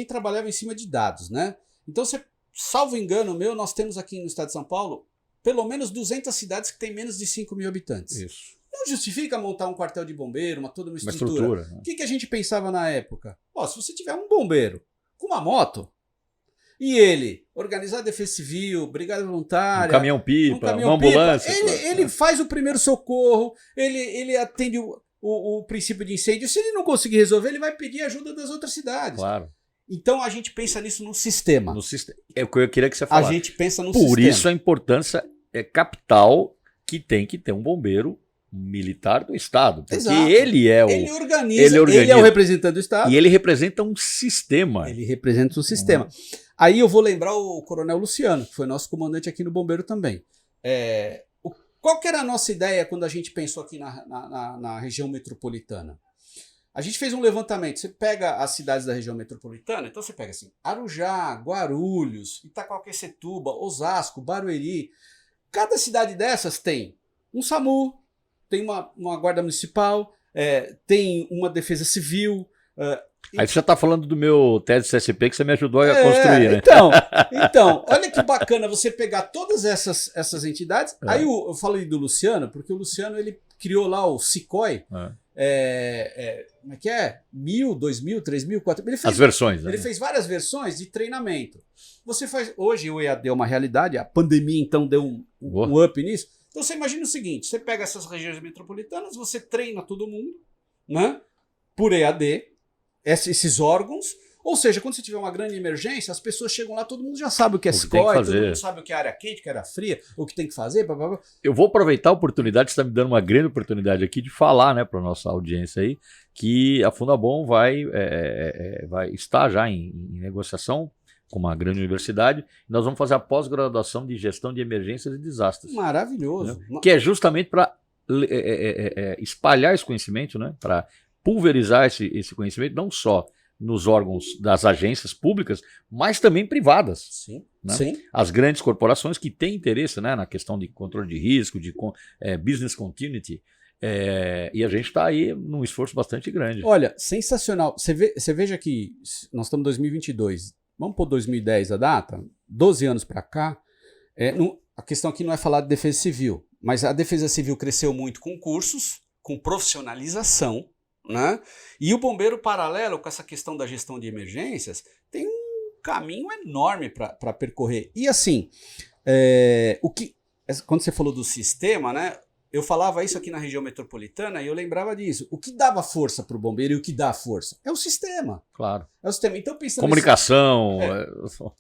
trabalhava em cima de dados, né? Então, salvo engano meu, nós temos aqui no estado de São Paulo pelo menos 200 cidades que têm menos de 5 mil habitantes. Isso. Não justifica montar um quartel de bombeiro, toda uma estrutura. Né? O que a gente pensava na época? Se você tiver um bombeiro com uma moto e ele organizar a defesa civil, brigada voluntária, um caminhão-pipa, uma ambulância. Ele faz o primeiro socorro, ele atende o princípio de incêndio. Se ele não conseguir resolver, ele vai pedir ajuda das outras cidades. Claro. Então a gente pensa nisso no sistema. É o que eu queria que você falasse. A gente pensa no sistema. Por isso a importância capital que tem que ter um bombeiro militar do Estado. Porque ele é o... Ele organiza, ele é o representante do Estado. E ele representa um sistema. Ele representa um sistema. Aí eu vou lembrar o Coronel Luciano, que foi nosso comandante aqui no Bombeiro também. Qual que era a nossa ideia quando a gente pensou aqui na região metropolitana? A gente fez um levantamento, você pega as cidades da região metropolitana, então você pega assim, Arujá, Guarulhos, Itaquaquecetuba, Osasco, Barueri. Cada cidade dessas tem um SAMU, tem uma guarda municipal, tem uma defesa civil. Aí você já está falando do meu tese CSP que você me ajudou a construir, né? Então, olha que bacana você pegar todas essas entidades. Aí eu falei do Luciano, porque o Luciano ele criou lá o SICOI. Como é que é? 1000, 2000, 3000, 4000. As versões, né? Ele fez várias versões de treinamento. Hoje o EAD é uma realidade, a pandemia então deu um up nisso. Então você imagina o seguinte, você pega essas regiões metropolitanas, você treina todo mundo, né? Por EAD, esses órgãos. Ou seja, quando você tiver uma grande emergência, as pessoas chegam lá, todo mundo já sabe o que é SICOI, todo mundo sabe o que é área quente, o que é área fria, o que tem que fazer. Blá, blá, blá. Eu vou aproveitar a oportunidade, você está me dando uma grande oportunidade aqui de falar, né, para a nossa audiência aí, que a Fundabom vai estar já em negociação com uma grande universidade. Nós vamos fazer a pós-graduação de gestão de emergências e desastres. Maravilhoso. Né? Que é justamente para espalhar esse conhecimento, né, para pulverizar esse conhecimento, não só nos órgãos das agências públicas, mas também privadas. Sim, né? sim. As grandes corporações que têm interesse, né, na questão de controle de risco, de business continuity, e a gente está aí num esforço bastante grande. Olha, sensacional. Você veja que nós estamos em 2022, vamos pôr 2010 a data, 12 anos para cá, a questão aqui não é falar de defesa civil, mas a defesa civil cresceu muito com cursos, com profissionalização, né? E o bombeiro paralelo com essa questão da gestão de emergências tem um caminho enorme para percorrer. E assim, quando você falou do sistema, né? eu falava isso aqui na região metropolitana e eu lembrava disso. O que dava força para o bombeiro e o que dá força? É o sistema. Claro. É o sistema. Então, pensando Comunicação.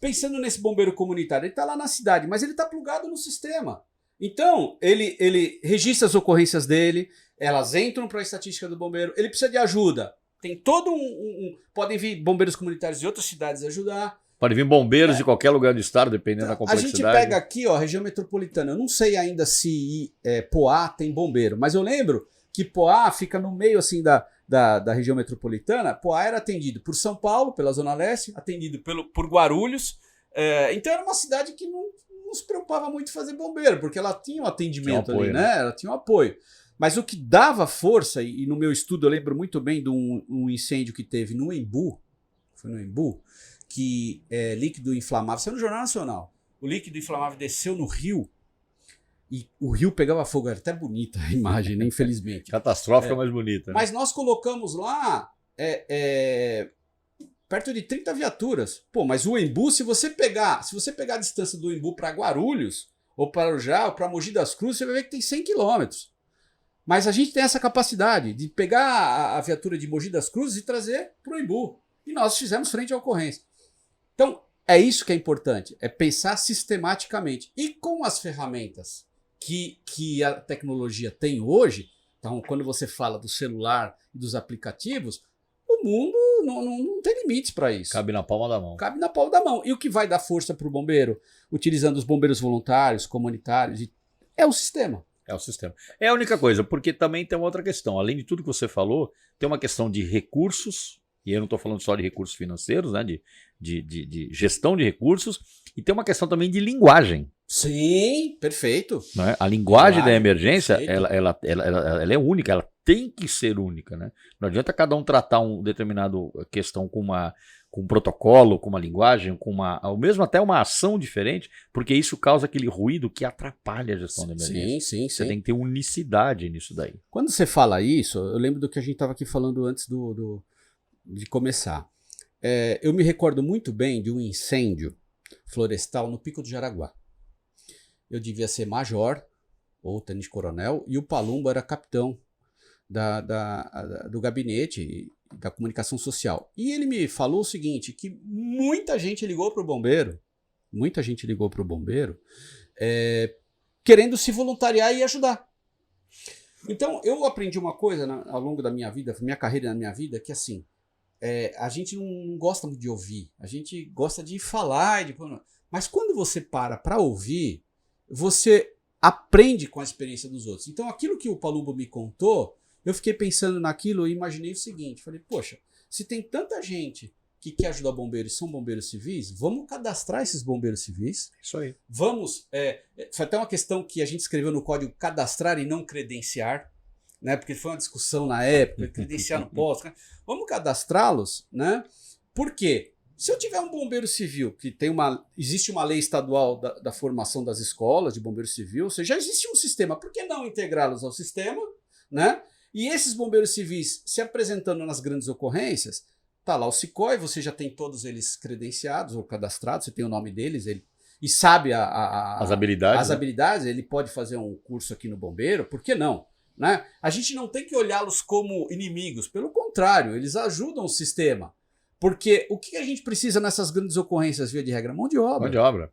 pensando nesse bombeiro comunitário, ele está lá na cidade, mas ele está plugado no sistema. Então, ele registra as ocorrências dele, elas entram para a estatística do bombeiro, ele precisa de ajuda. Tem todo podem vir bombeiros comunitários de outras cidades ajudar. Pode vir bombeiros de qualquer lugar do estado, dependendo da complexidade. A gente pega aqui, ó, a região metropolitana. Eu não sei ainda se Poá tem bombeiro, mas eu lembro que Poá fica no meio assim da região metropolitana. Poá era atendido por São Paulo, pela Zona Leste, atendido por Guarulhos. Então era uma cidade que não se preocupava muito em fazer bombeiro, porque ela tinha um atendimento ali, né? Ela tinha um apoio. Mas o que dava força, e no meu estudo eu lembro muito bem de um incêndio que teve no Embu, foi no Embu, que líquido inflamável, saiu no Jornal Nacional, o líquido inflamável desceu no rio e o rio pegava fogo, era até bonita a imagem, né, infelizmente. Catastrófica, mas bonita. Né? Mas nós colocamos lá perto de 30 viaturas. Pô, mas o Embu, se você pegar a distância do Embu para Guarulhos, ou para Arujá, ou para Mogi das Cruzes, você vai ver que tem 100 quilômetros. Mas a gente tem essa capacidade de pegar a viatura de Mogi das Cruzes e trazer para o Embu. E nós fizemos frente à ocorrência. Então, é isso que é importante, é pensar sistematicamente. E com as ferramentas que a tecnologia tem hoje, então, quando você fala do celular e dos aplicativos, o mundo não tem limites para isso. Cabe na palma da mão. Cabe na palma da mão. E o que vai dar força para o bombeiro, utilizando os bombeiros voluntários, comunitários, é o sistema. É o sistema. É a única coisa, porque também tem uma outra questão. Além de tudo que você falou, tem uma questão de recursos, e eu não estou falando só de recursos financeiros, né? De gestão de recursos, e tem uma questão também de linguagem. Sim, perfeito. Né? A linguagem da emergência, ela é única, ela tem que ser única. Né? Não adianta cada um tratar uma determinada questão com um protocolo, com uma linguagem, ou mesmo até uma ação diferente, porque isso causa aquele ruído que atrapalha a gestão da emergência. Sim. Você tem que ter unicidade nisso daí. Quando você fala isso, eu lembro do que a gente estava aqui falando antes de começar. Eu me recordo muito bem de um incêndio florestal no Pico do Jaraguá. Eu devia ser major ou tenente-coronel e o Palumbo era capitão do gabinete da comunicação social. E ele me falou o seguinte, que muita gente ligou para o bombeiro, querendo se voluntariar e ajudar. Então, eu aprendi uma coisa ao longo da minha vida, minha carreira na minha vida, que assim, a gente não gosta muito de ouvir, a gente gosta de falar, mas quando você para ouvir, você aprende com a experiência dos outros. Então, aquilo que o Palumbo me contou, eu fiquei pensando naquilo e imaginei o seguinte, falei, poxa, se tem tanta gente que quer ajudar bombeiros e são bombeiros civis, vamos cadastrar esses bombeiros civis. Isso aí. Vamos, foi até uma questão que a gente escreveu no código cadastrar e não credenciar, né? Porque foi uma discussão na época, credenciar não posso. Né? Vamos cadastrá-los, né? Por quê? Se eu tiver um bombeiro civil, que existe uma lei estadual da formação das escolas de bombeiro civil, ou seja, já existe um sistema, por que não integrá-los ao sistema, né? E esses bombeiros civis se apresentando nas grandes ocorrências, tá lá o SICOI, você já tem todos eles credenciados ou cadastrados, você tem o nome deles, e sabe as habilidades, ele pode fazer um curso aqui no bombeiro, por que não? Né? A gente não tem que olhá-los como inimigos, pelo contrário, eles ajudam o sistema. Porque o que a gente precisa nessas grandes ocorrências, via de regra? Mão de obra. Mão de obra.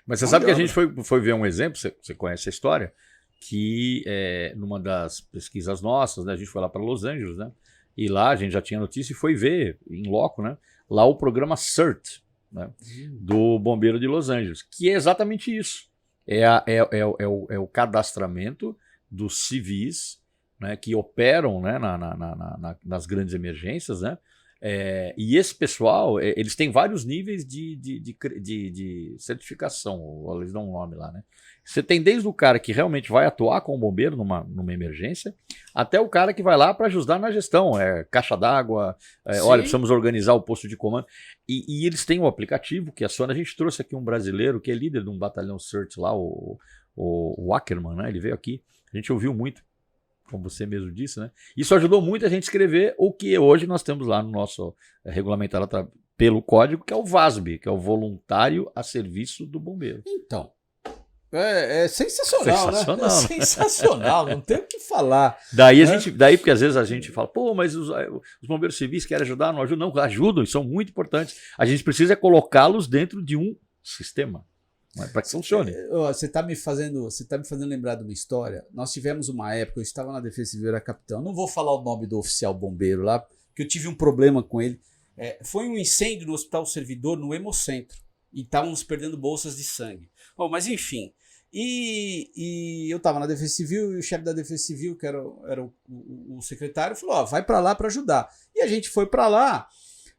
Mas você sabe que a gente foi ver um exemplo, você conhece a história, que numa das pesquisas nossas, né, a gente foi lá para Los Angeles, né, e lá a gente já tinha notícia e foi ver, em loco, né, lá o programa CERT, né, do Bombeiro de Los Angeles, que é exatamente isso. É o cadastramento dos civis, né, que operam, né, nas grandes emergências, né, e esse pessoal, eles têm vários níveis de certificação, eles dão um nome lá, né? Você tem desde o cara que realmente vai atuar com o bombeiro numa emergência, até o cara que vai lá para ajudar na gestão, caixa d'água, olha, precisamos organizar o posto de comando. E eles têm um aplicativo que aciona. A gente trouxe aqui um brasileiro que é líder de um batalhão CERT lá, o Ackerman, né? Ele veio aqui, a gente ouviu muito, como você mesmo disse, né? Isso ajudou muito a gente a escrever o que hoje nós temos lá no nosso regulamentado pelo código, que é o VASB, que é o Voluntário a Serviço do Bombeiro. Então, É sensacional, né? É sensacional, não tem o que falar. Daí porque às vezes a gente fala, pô, mas os bombeiros civis querem ajudar, não ajudam, não, ajudam e são muito importantes. A gente precisa colocá-los dentro de um sistema, para que funcione. Você tá me fazendo lembrar de uma história. Nós tivemos uma época, eu estava na Defesa Civil, era capitão, não vou falar o nome do oficial bombeiro lá, porque eu tive um problema com ele. Foi um incêndio no Hospital Servidor, no Hemocentro, e estávamos perdendo bolsas de sangue. Bom, mas enfim, e eu estava na Defesa Civil e o chefe da Defesa Civil, que era o secretário, falou, vai para lá para ajudar. E a gente foi para lá,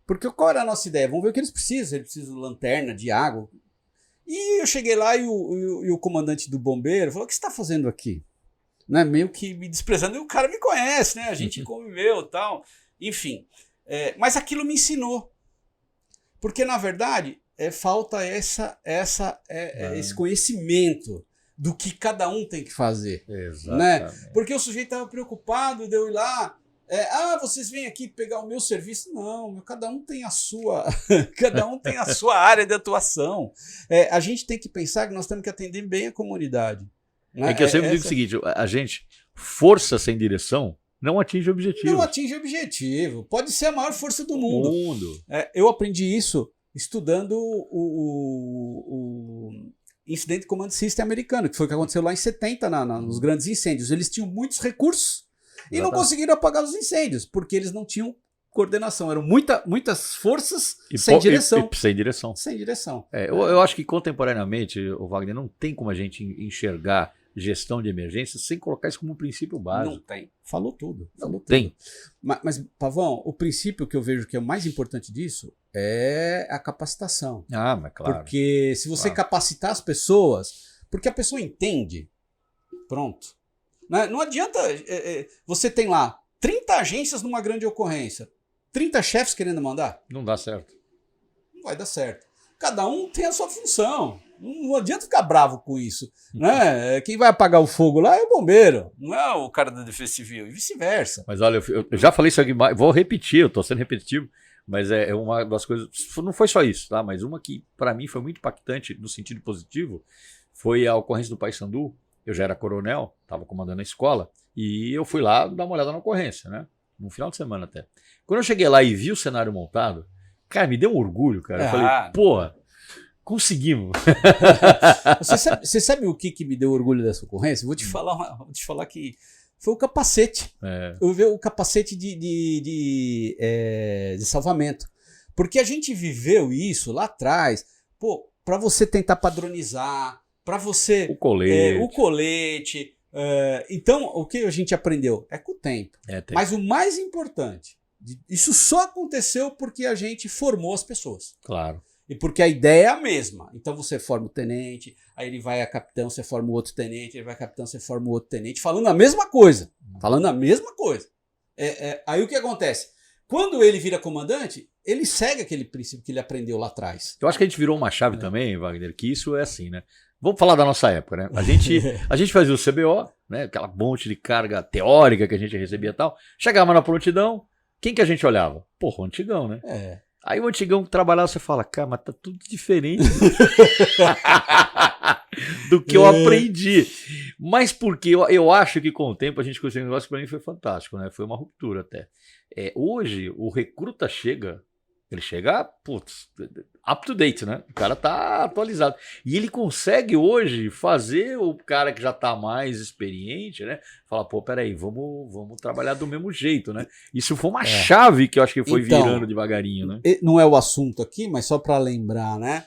porque qual era a nossa ideia? Vamos ver o que eles precisam de lanterna, de água. E eu cheguei lá e o comandante do bombeiro falou, o que você está fazendo aqui? Né? Meio que me desprezando, e o cara me conhece, né? A gente conviveu e tal, enfim. Mas aquilo me ensinou, porque na verdade falta esse conhecimento do que cada um tem que fazer. Né? Porque o sujeito estava preocupado de eu ir lá, vocês vêm aqui pegar o meu serviço. Não, cada um tem a sua cada um tem a sua área de atuação. A gente tem que pensar que nós temos que atender bem a comunidade. Né? É que eu sempre digo o seguinte, a gente, força sem direção, não atinge o objetivo. Não atinge o objetivo. Pode ser a maior força do mundo. Eu aprendi isso estudando o Incident Command System americano, que foi o que aconteceu lá em 70, nos grandes incêndios. Eles tinham muitos recursos e não conseguiram apagar os incêndios, porque eles não tinham coordenação. Eram muitas forças sem direção. Sem direção. Sem direção. Eu acho que contemporaneamente, o Wagner, não tem como a gente enxergar gestão de emergência sem colocar isso como um princípio básico. Não tem. Falou tudo. Tem. Mas, Pavão, o princípio que eu vejo que é o mais importante disso é a capacitação. Mas claro. Porque se você capacitar as pessoas, porque a pessoa entende, pronto. Não adianta, você tem lá 30 agências numa grande ocorrência, 30 chefes querendo mandar. Não dá certo. Não vai dar certo. Cada um tem a sua função. Não adianta ficar bravo com isso. Né? Quem vai apagar o fogo lá é o bombeiro, não é o cara da Defesa Civil, e vice-versa. Mas olha, eu já falei isso aqui, vou repetir, eu estou sendo repetitivo, mas é uma das coisas, não foi só isso, tá? Mas uma que para mim foi muito impactante no sentido positivo, foi a ocorrência do Paissandu. Eu já era coronel, estava comandando a escola, e eu fui lá dar uma olhada na ocorrência, né? No final de semana até. Quando eu cheguei lá e vi o cenário montado, cara, me deu um orgulho, cara. Eu falei, porra, conseguimos. Você sabe o que me deu orgulho dessa ocorrência? Vou te falar que foi o capacete. Eu vi o capacete de salvamento. Porque a gente viveu isso lá atrás, para você tentar padronizar, para você... O colete. O colete. Então, o que a gente aprendeu? É com o tempo. Mas o mais importante, isso só aconteceu porque a gente formou as pessoas. Claro. E porque a ideia é a mesma. Então você forma o tenente, aí ele vai a capitão, você forma o outro tenente, ele vai a capitão, você forma o outro tenente, falando a mesma coisa. Aí o que acontece? Quando ele vira comandante, ele segue aquele princípio que ele aprendeu lá atrás. Eu acho que a gente virou uma chave também, Wagner, que isso é assim, né? Vamos falar da nossa época, né? A gente fazia o CBO, né? Aquela monte de carga teórica que a gente recebia e tal. Chegava na prontidão, quem que a gente olhava? O antigão, né? Aí o antigão que trabalhava, você fala, cara, mas tá tudo diferente do que eu aprendi. Mas porque eu acho que com o tempo a gente conseguiu um negócio que pra mim foi fantástico, né? Foi uma ruptura até. Hoje, o recruta chega, ele chega, up to date, né? O cara tá atualizado. E ele consegue hoje fazer o cara que já tá mais experiente, né? Falar, peraí, vamos trabalhar do mesmo jeito, né? Isso foi uma chave que eu acho que foi virando devagarinho, né? Não é o assunto aqui, mas só para lembrar, né?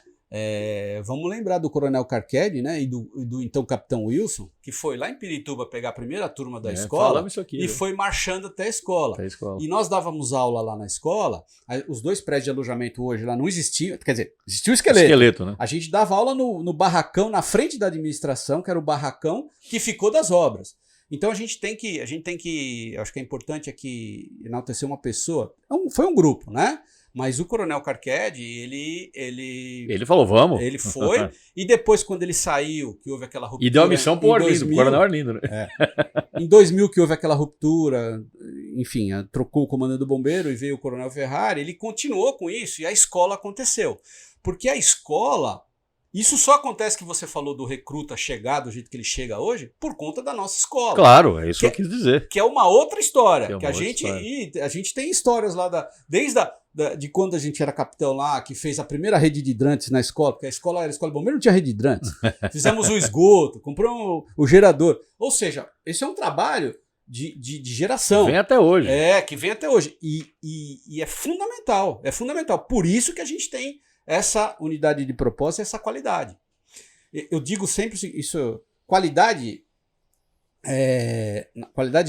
Vamos lembrar do Coronel Carquedi, né? E do então Capitão Wilson, que foi lá em Pirituba pegar a primeira turma da escola isso aqui, e foi marchando até a escola. E nós dávamos aula lá na escola. Os dois prédios de alojamento hoje lá não existiam. Quer dizer, existia o esqueleto, né? A gente dava aula no barracão, na frente da administração, que era o barracão que ficou das obras. Então a gente tem que, acho que é importante aqui enaltecer uma pessoa. Foi um grupo, né? Mas o Coronel Carquedi, ele falou, vamos. Ele foi, e depois quando ele saiu, que houve aquela ruptura... E deu a missão pro Arlindo, pro Coronel Arlindo, né? Em 2000 que houve aquela ruptura, enfim, trocou o comando do bombeiro e veio o Coronel Ferrari, ele continuou com isso e a escola aconteceu. Porque a escola Isso só acontece que você falou do recruta chegar do jeito que ele chega hoje por conta da nossa escola. Claro, é isso que eu quis dizer. Que é uma outra história. Que é uma que a outra gente, história. e a gente tem histórias lá de quando a gente era capitão lá, que fez a primeira rede de hidrantes na escola, porque a escola era escola de bombeiro, não tinha rede de hidrantes. Fizemos o esgoto, compramos o gerador. Ou seja, esse é um trabalho de geração. Vem até hoje. Que vem até hoje. E é fundamental. É fundamental. Por isso que a gente tem essa unidade de propósito e essa qualidade. Eu digo sempre isso, qualidade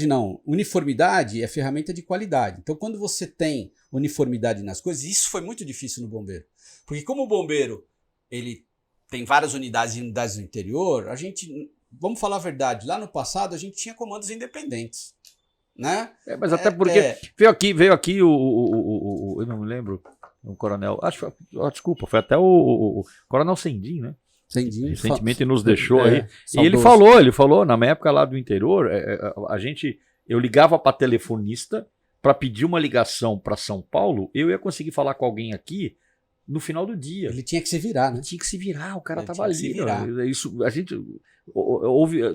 não, uniformidade é ferramenta de qualidade. Então quando você tem uniformidade nas coisas, isso foi muito difícil no bombeiro. Porque como o bombeiro ele tem várias unidades e unidades no interior, a gente, vamos falar a verdade, lá no passado a gente tinha comandos independentes. Né? Mas até porque veio aqui eu não me lembro, o coronel, desculpa, foi até o coronel Sendim, né? Sendim, recentemente nos deixou aí. E ele falou, na minha época lá do interior, eu ligava para telefonista para pedir uma ligação para São Paulo, eu ia conseguir falar com alguém aqui no final do dia. Ele tinha que se virar, né? Ele tinha que se virar, o cara tava ali. Isso, a gente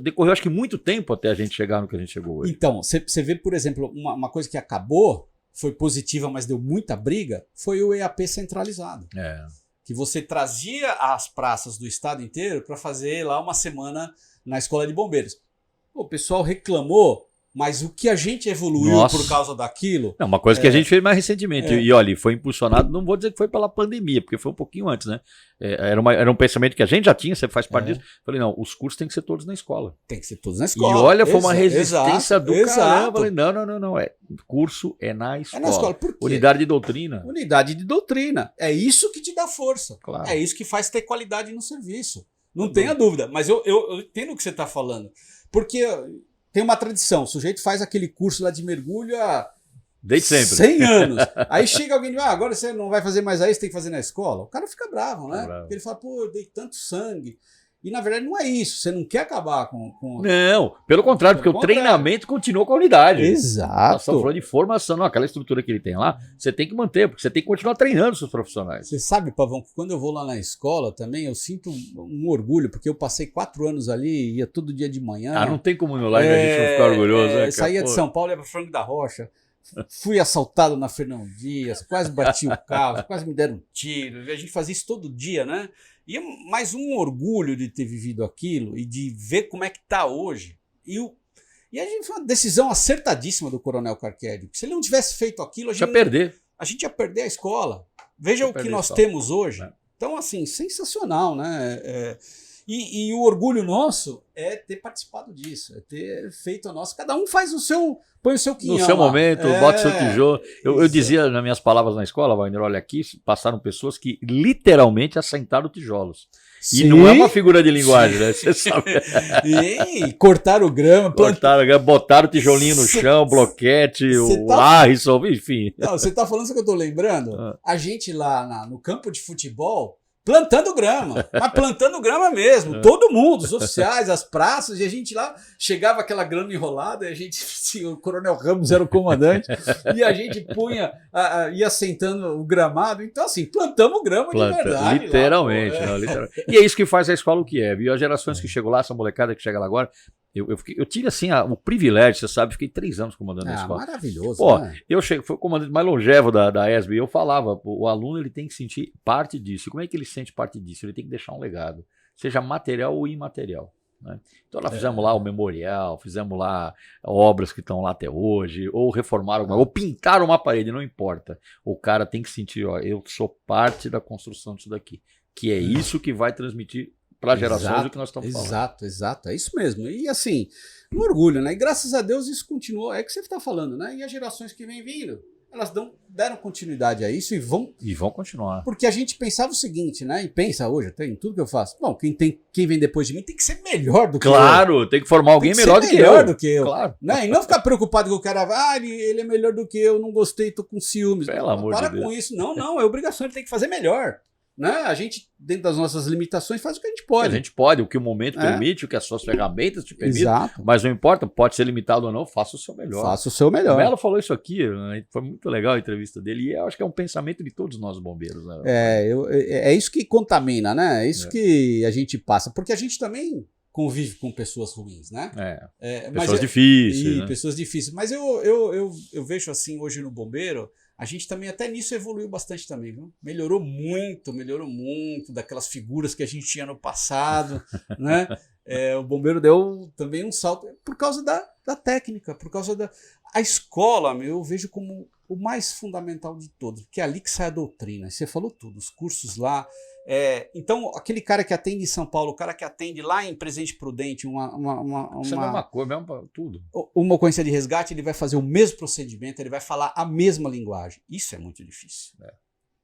decorreu acho que muito tempo até a gente chegar no que a gente chegou hoje. Então, você vê, por exemplo, uma coisa que acabou, foi positiva, mas deu muita briga, foi o EAP centralizado. Que você trazia as praças do estado inteiro para fazer lá uma semana na escola de bombeiros. O pessoal reclamou, mas o que a gente evoluiu por causa daquilo... Não, uma coisa que a gente fez mais recentemente, e olha, foi impulsionado, não vou dizer que foi pela pandemia, porque foi um pouquinho antes, né? Era um pensamento que a gente já tinha, você faz parte disso. Falei, não, os cursos têm que ser todos na escola. Tem que ser todos na escola. E olha, foi uma resistência do caramba. Falei, não, curso é na escola. É na escola, por quê? Unidade de doutrina. Unidade de doutrina. É isso que te dá força. Claro. É isso que faz ter qualidade no serviço. Não tenha dúvida. Mas eu entendo o que você está falando. Porque... tem uma tradição, o sujeito faz aquele curso lá de mergulho há desde sempre. 100 anos. Aí chega alguém e diz, agora você não vai fazer mais aí, você tem que fazer na escola. O cara fica bravo, né? Porque ele fala, eu dei tanto sangue. E na verdade não é isso, você não quer acabar com... Não, pelo contrário, porque o treinamento continua com a unidade. Exato. Nós estamos falando de formação, não, aquela estrutura que ele tem lá, você tem que manter, porque você tem que continuar treinando seus profissionais. Você sabe, Pavão, que quando eu vou lá na escola também, eu sinto um orgulho, porque eu passei 4 anos ali, ia todo dia de manhã. Não tem como no live a gente não ficar orgulhoso, né? Saía de São Paulo, ia para Franco da Rocha, fui assaltado na Fernão Dias, quase bati o carro, quase me deram um tiro, a gente fazia isso todo dia, né? E mais um orgulho de ter vivido aquilo e de ver como é que está hoje. E a gente foi uma decisão acertadíssima do Coronel Carquedio. Se ele não tivesse feito aquilo, a gente ia perder a escola. Veja o que nós temos hoje. Então, assim, sensacional, né? E o orgulho nosso é ter participado disso, é ter feito a nossa. Cada um faz põe o seu quinhão. No seu momento, bota o seu tijolo. Eu dizia nas minhas palavras na escola, Wagner, olha aqui, passaram pessoas que literalmente assentaram tijolos. Sim. E não é uma figura de linguagem, né? Você sabe. E cortaram grama. Botaram o tijolinho no chão, bloquete, o Harrison, enfim. Não, você tá falando isso que eu tô lembrando? A gente lá no campo de futebol, plantando grama, mas plantando grama mesmo, todo mundo, os oficiais, as praças, e a gente lá, chegava aquela grama enrolada, e a gente, o Coronel Ramos era o comandante, e a gente ia sentando o gramado, então assim, plantamos grama de verdade. Literalmente, lá, literalmente. E é isso que faz a escola o que é, viu? As gerações que chegam lá, essa molecada que chega lá agora, eu tive assim o privilégio, você sabe, fiquei 3 anos comandando a escola. Maravilhoso. Pô, né? fui o comandante mais longevo da ESB e eu falava, o aluno ele tem que sentir parte disso. E como é que ele sente parte disso? Ele tem que deixar um legado, seja material ou imaterial. Né? Então nós fizemos lá o memorial, fizemos lá obras que estão lá até hoje, ou reformaram, ou pintaram uma parede, não importa. O cara tem que sentir, eu sou parte da construção disso daqui, que é isso que vai transmitir para gerações do que nós estamos falando. Exato, é isso mesmo. E assim, um orgulho, né? E graças a Deus isso continuou, é o que você está falando, né? E as gerações que vêm vindo, elas deram continuidade a isso e vão continuar. Porque a gente pensava o seguinte, né? E pensa hoje, até em tudo que eu faço. Bom, quem vem depois de mim tem que ser melhor do que eu. Claro, tem que formar alguém melhor do que eu. Claro. Né? E não ficar preocupado com o cara, ele é melhor do que eu, não gostei, tô com ciúmes. Pelo amor de Deus. Para com isso. Não, é obrigação, ele tem que fazer melhor. né? A gente, dentro das nossas limitações, faz o que a gente pode. A gente pode, o que o momento permite, o que as suas ferramentas te permitem. Exato. Mas não importa, pode ser limitado ou não, faça o seu melhor. Faça o seu O melhor. Melo falou isso aqui, né? Foi muito legal a entrevista dele, e eu acho que é um pensamento de todos nós bombeiros. Né? É isso que contamina, né? É isso que a gente passa. Porque a gente também convive com pessoas ruins, né? Pessoas difíceis. Né? Pessoas difíceis. Mas eu vejo assim, hoje no bombeiro, a gente também até nisso evoluiu bastante também, viu? Melhorou muito daquelas figuras que a gente tinha no passado, né? O bombeiro deu também um salto por causa da técnica, por causa da... A escola, eu vejo como o mais fundamental de todos, porque é ali que sai a doutrina. Você falou tudo, os cursos lá. Então, aquele cara que atende em São Paulo, o cara que atende lá em Presidente Prudente, Isso é a mesma coisa, mesmo para tudo. Uma ocorrência de resgate, ele vai fazer o mesmo procedimento, ele vai falar a mesma linguagem. Isso é muito difícil.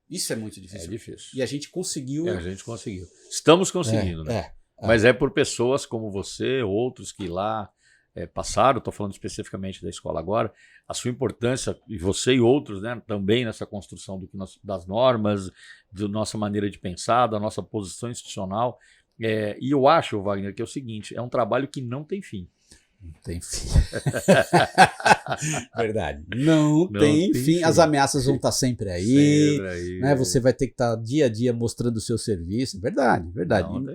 Isso é muito difícil. É difícil. E a gente conseguiu. A gente conseguiu. Estamos conseguindo, né? Mas é por pessoas como você, outros que lá passaram, estou falando especificamente da escola agora, a sua importância, e você e outros, né, também nessa construção das normas, da nossa maneira de pensar, da nossa posição institucional. E eu acho, Wagner, que é o seguinte, é um trabalho que não tem fim. Não tem fim. Verdade. Não tem fim. As ameaças vão estar sempre aí. Né? Você vai ter que estar dia a dia mostrando o seu serviço. Verdade.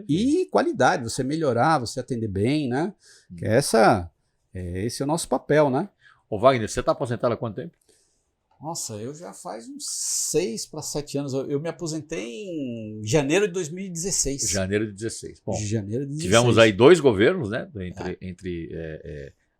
E qualidade, você melhorar, você atender bem, né? Que esse é o nosso papel, né? Ô Wagner, você está aposentado há quanto tempo? Nossa, eu já faz uns 6 para 7 anos. Eu me aposentei em janeiro de 2016. Janeiro de 16. Bom, janeiro de 16. Tivemos aí 2 governos, né? Entre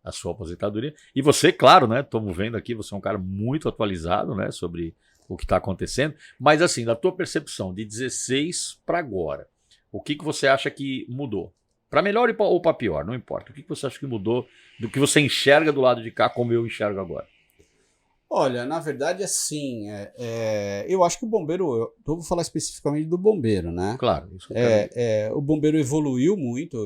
a sua aposentadoria. E você, claro, né? Estamos vendo aqui, você é um cara muito atualizado, né? Sobre o que está acontecendo. Mas assim, da tua percepção, de 16 para agora, o que você acha que mudou? Para melhor ou para pior, não importa. O que você acha que mudou do que você enxerga do lado de cá, como eu enxergo agora? Olha, na verdade, assim, eu acho que o bombeiro, eu vou falar especificamente do bombeiro, né? Claro. Isso que eu o bombeiro evoluiu muito,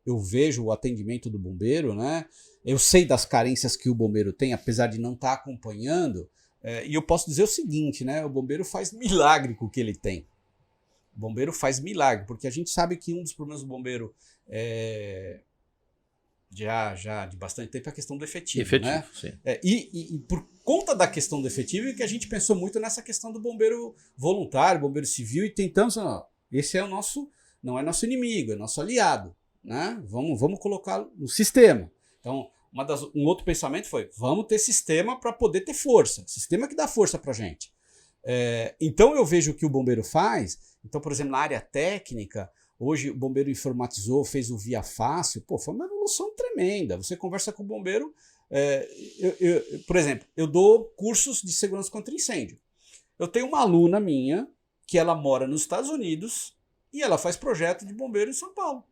eu vejo o atendimento do bombeiro, né? Eu sei das carências que o bombeiro tem, apesar de não estar acompanhando, e eu posso dizer o seguinte, né? O bombeiro faz milagre com o que ele tem. O bombeiro faz milagre, porque a gente sabe que um dos problemas do bombeiro já de bastante tempo é a questão do efetivo, né? Sim. E por conta da questão do efetivo é que a gente pensou muito nessa questão do bombeiro voluntário, bombeiro civil, e tentamos, esse não é nosso inimigo, é nosso aliado, né? Vamos colocar no sistema. Então, um outro pensamento foi, vamos ter sistema para poder ter força, sistema que dá força para a gente. Então eu vejo o que o bombeiro faz. Então, por exemplo, na área técnica, hoje o bombeiro informatizou, fez o Via Fácil, foi uma evolução tremenda. Você conversa com o bombeiro, por exemplo, eu dou cursos de segurança contra incêndio. Eu tenho uma aluna minha que ela mora nos Estados Unidos e ela faz projeto de bombeiro em São Paulo.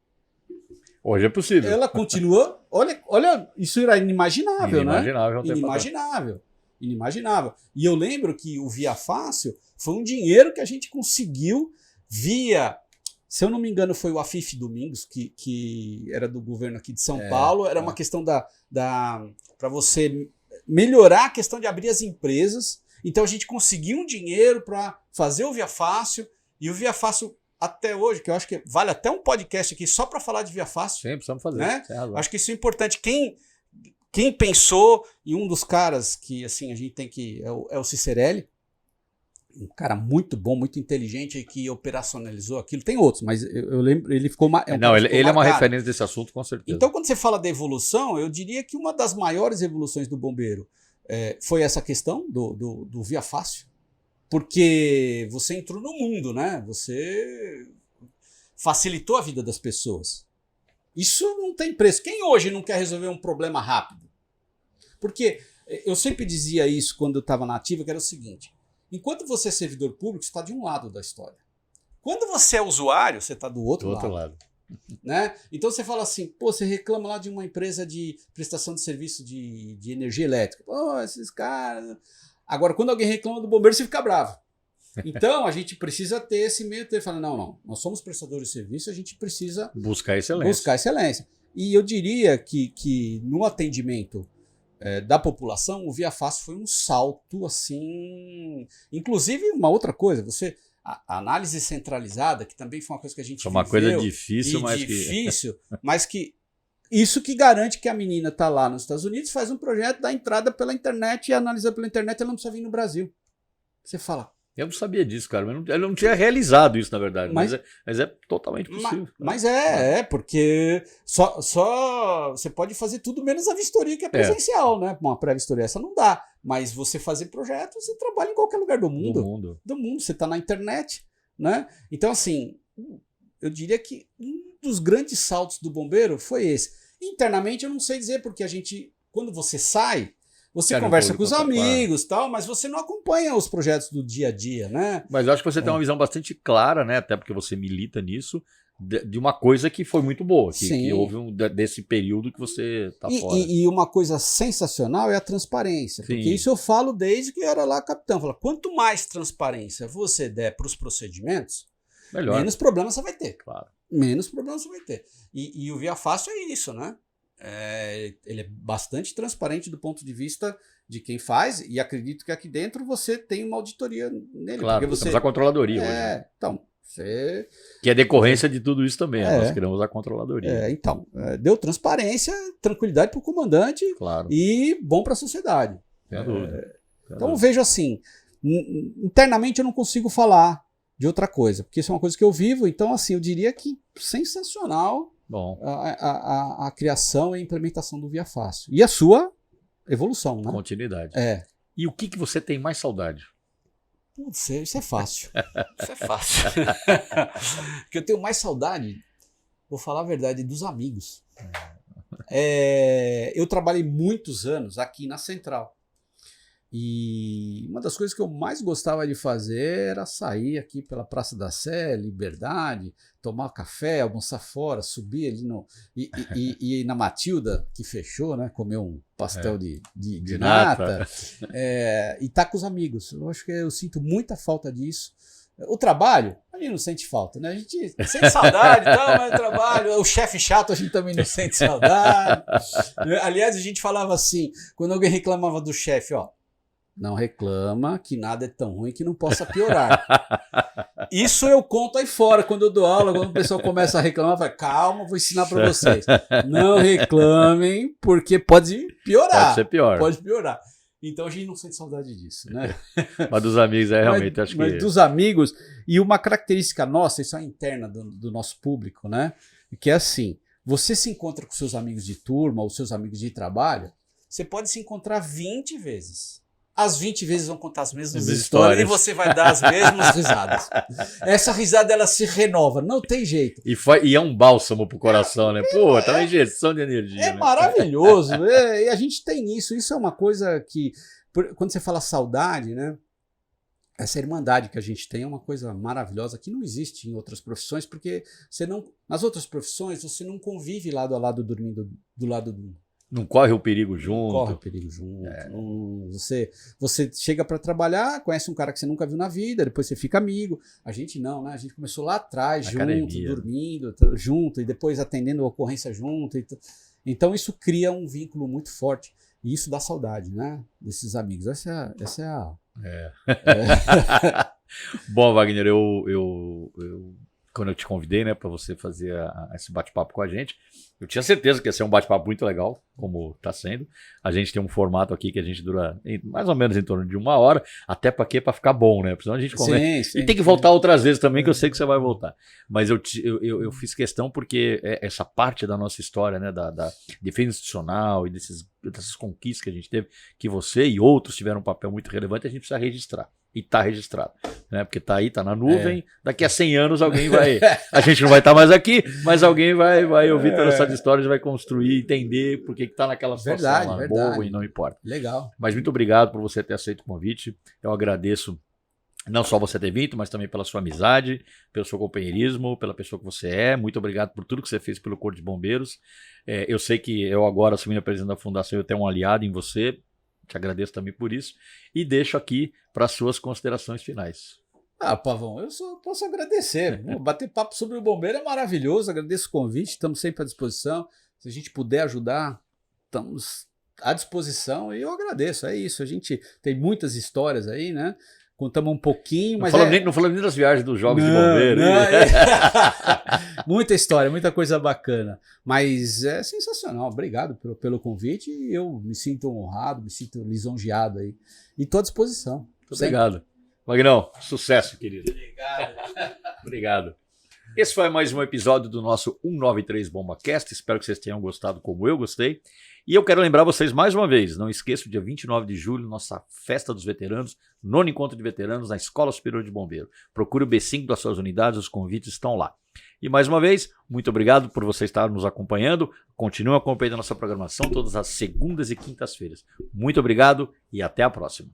Hoje é possível. Ela continua, olha, isso era inimaginável, né? Inimaginável. E eu lembro que o Via Fácil foi um dinheiro que a gente conseguiu via, se eu não me engano, foi o Afif Domingos, que era do governo aqui de São Paulo. Era uma questão para você melhorar a questão de abrir as empresas. Então a gente conseguiu um dinheiro para fazer o Via Fácil. E o Via Fácil, até hoje, que eu acho que vale até um podcast aqui só para falar de Via Fácil. Sim, precisamos fazer. Né? Acho que isso é importante. Quem pensou, e um dos caras que assim a gente tem que... É o Cicerelli, um cara muito bom, muito inteligente, que operacionalizou aquilo. Tem outros, mas eu lembro, ele ficou... ele é uma referência desse assunto, com certeza. Então, quando você fala da evolução, eu diria que uma das maiores evoluções do bombeiro foi essa questão do Via Fácil, porque você entrou no mundo, né? Você facilitou a vida das pessoas. Isso não tem preço. Quem hoje não quer resolver um problema rápido? Porque eu sempre dizia isso quando eu estava na ativa, que era o seguinte: enquanto você é servidor público, você está de um lado da história. Quando você é usuário, você está do outro lado. Né? Então você fala assim, você reclama lá de uma empresa de prestação de serviço de energia elétrica. Esses caras... Agora, quando alguém reclama do bombeiro, você fica bravo. Então, a gente precisa ter esse meio termo. Fala, não, nós somos prestadores de serviço, a gente precisa buscar excelência. E eu diria que no atendimento da população, o Via Fácil foi um salto assim. Inclusive, uma outra coisa, a análise centralizada, que também foi uma coisa que a gente É uma viveu, coisa difícil, mas que isso que garante que a menina está lá nos Estados Unidos, faz um projeto, dá entrada pela internet e analisa pela internet, ela não precisa vir no Brasil. Você fala... Eu não sabia disso, cara. Eu não tinha realizado isso, na verdade. Mas é totalmente possível. Mas porque só você pode fazer tudo menos a vistoria, que é presencial, né? Uma pré-vistoria essa não dá. Mas você fazer projeto, você trabalha em qualquer lugar do mundo. Do mundo. Você está na internet, né? Então, assim, eu diria que um dos grandes saltos do bombeiro foi esse. Internamente, eu não sei dizer, porque a gente, quando você sai, você conversa com os amigos e tal, mas você não acompanha os projetos do dia a dia, né? Mas eu acho que você tem uma visão bastante clara, né? Até porque você milita nisso, de uma coisa que foi muito boa, que houve desse período que você está fora. E uma coisa sensacional é a transparência, porque isso eu falo desde que eu era lá capitão. Falo, quanto mais transparência você der para os procedimentos, melhor. Menos problemas você vai ter. Claro. Menos problemas você vai ter. E o Via Fácil é isso, né? Ele é bastante transparente do ponto de vista de quem faz, e acredito que aqui dentro você tem uma auditoria nele. Claro, porque temos a controladoria hoje. Né? Então, você... Que é decorrência de tudo isso também, nós criamos a controladoria. Então, deu transparência, tranquilidade para o comandante e bom para a sociedade. Sem dúvida. Então eu vejo assim, internamente eu não consigo falar de outra coisa, porque isso é uma coisa que eu vivo, então assim, eu diria que sensacional a criação e a implementação do Via Fácil. E a sua evolução, né? Continuidade. E o que você tem mais saudade? Putz, isso é fácil. Isso é fácil. O que eu tenho mais saudade, vou falar a verdade, dos amigos. Eu trabalhei muitos anos aqui na Central. E uma das coisas que eu mais gostava de fazer era sair aqui pela Praça da Sé, Liberdade, tomar café, almoçar fora, subir ali e na Matilda, que fechou, né? Comer um pastel de nata. E estar com os amigos. Eu acho que eu sinto muita falta disso. O trabalho, a gente não sente falta, né? A gente sente saudade e tal, mas o trabalho, o chefe chato a gente também não sente saudade. Aliás, a gente falava assim, quando alguém reclamava do chefe, não reclama que nada é tão ruim que não possa piorar. Isso eu conto aí fora, quando eu dou aula, quando o pessoal começa a reclamar, eu falo, calma, vou ensinar para vocês. Não reclamem, porque pode piorar. Pode ser pior. Pode piorar. Então a gente não sente saudade disso, né? Mas dos amigos, realmente, acho que... Mas dos amigos, e uma característica nossa, isso é interna do nosso público, né? Que é assim, você se encontra com seus amigos de turma ou seus amigos de trabalho, você pode se encontrar 20 vezes. As 20 vezes vão contar as mesmas histórias e você vai dar as mesmas risadas. Essa risada, ela se renova, não tem jeito. E é um bálsamo pro coração, né? Pô, tá uma injeção de energia. É maravilhoso. E a gente tem isso. Isso é uma coisa que, quando você fala saudade, né? Essa irmandade que a gente tem é uma coisa maravilhosa que não existe em outras profissões, porque nas outras profissões você não convive lado a lado dormindo do lado do... Não corre o perigo junto. Não corre o perigo junto. Você chega para trabalhar, conhece um cara que você nunca viu na vida, depois você fica amigo. A gente não, né? A gente começou lá atrás, dormindo junto, e depois atendendo a ocorrência junto. Então isso cria um vínculo muito forte. E isso dá saudade, né? Desses amigos. Essa é a... Bom, Wagner, quando eu te convidei, né, para você fazer esse bate-papo com a gente, eu tinha certeza que ia ser um bate-papo muito legal, como está sendo. A gente tem um formato aqui que a gente dura mais ou menos em torno de 1 hora, até para quê? Para ficar bom, né? Porque senão a gente começa. Sim, e tem que voltar outras vezes também, que eu sei que você vai voltar. Mas eu fiz questão porque essa parte da nossa história, né, da defesa institucional e dessas conquistas que a gente teve, que você e outros tiveram um papel muito relevante, a gente precisa registrar. E tá registrado, né? Porque tá aí, tá na nuvem. Daqui a 100 anos alguém vai... A gente não vai estar mais aqui, mas alguém vai ouvir todas essas histórias, vai construir, entender por que tá naquela situação lá, boa e não importa. Legal. Mas muito obrigado por você ter aceito o convite. Eu agradeço não só você ter vindo, mas também pela sua amizade, pelo seu companheirismo, pela pessoa que você é. Muito obrigado por tudo que você fez pelo Corpo de Bombeiros. Eu sei que eu agora, assumindo a presidência da Fundação, eu tenho um aliado em você. Te agradeço também por isso. E deixo aqui para as suas considerações finais. Pavão, eu só posso agradecer. Bater papo sobre o bombeiro é maravilhoso. Agradeço o convite, estamos sempre à disposição. Se a gente puder ajudar, estamos à disposição e eu agradeço. É isso, a gente tem muitas histórias aí, né? contamos um pouquinho, mas não falamos nem das viagens dos Jogos de Bombeiro. Muita história, muita coisa bacana. Mas é sensacional. Obrigado pelo convite. Eu me sinto honrado, me sinto lisonjeado aí. E estou à disposição. Muito obrigado. Magnão, sucesso, querido. Obrigado. Obrigado. Esse foi mais um episódio do nosso 193 BombaCast. Espero que vocês tenham gostado como eu gostei. E eu quero lembrar vocês mais uma vez, não esqueça, dia 29 de julho, nossa festa dos veteranos, 9º encontro de veteranos na Escola Superior de Bombeiro. Procure o B5 das suas unidades, os convites estão lá. E mais uma vez, muito obrigado por você estar nos acompanhando. Continue acompanhando a nossa programação todas as segundas e quintas-feiras. Muito obrigado e até a próxima.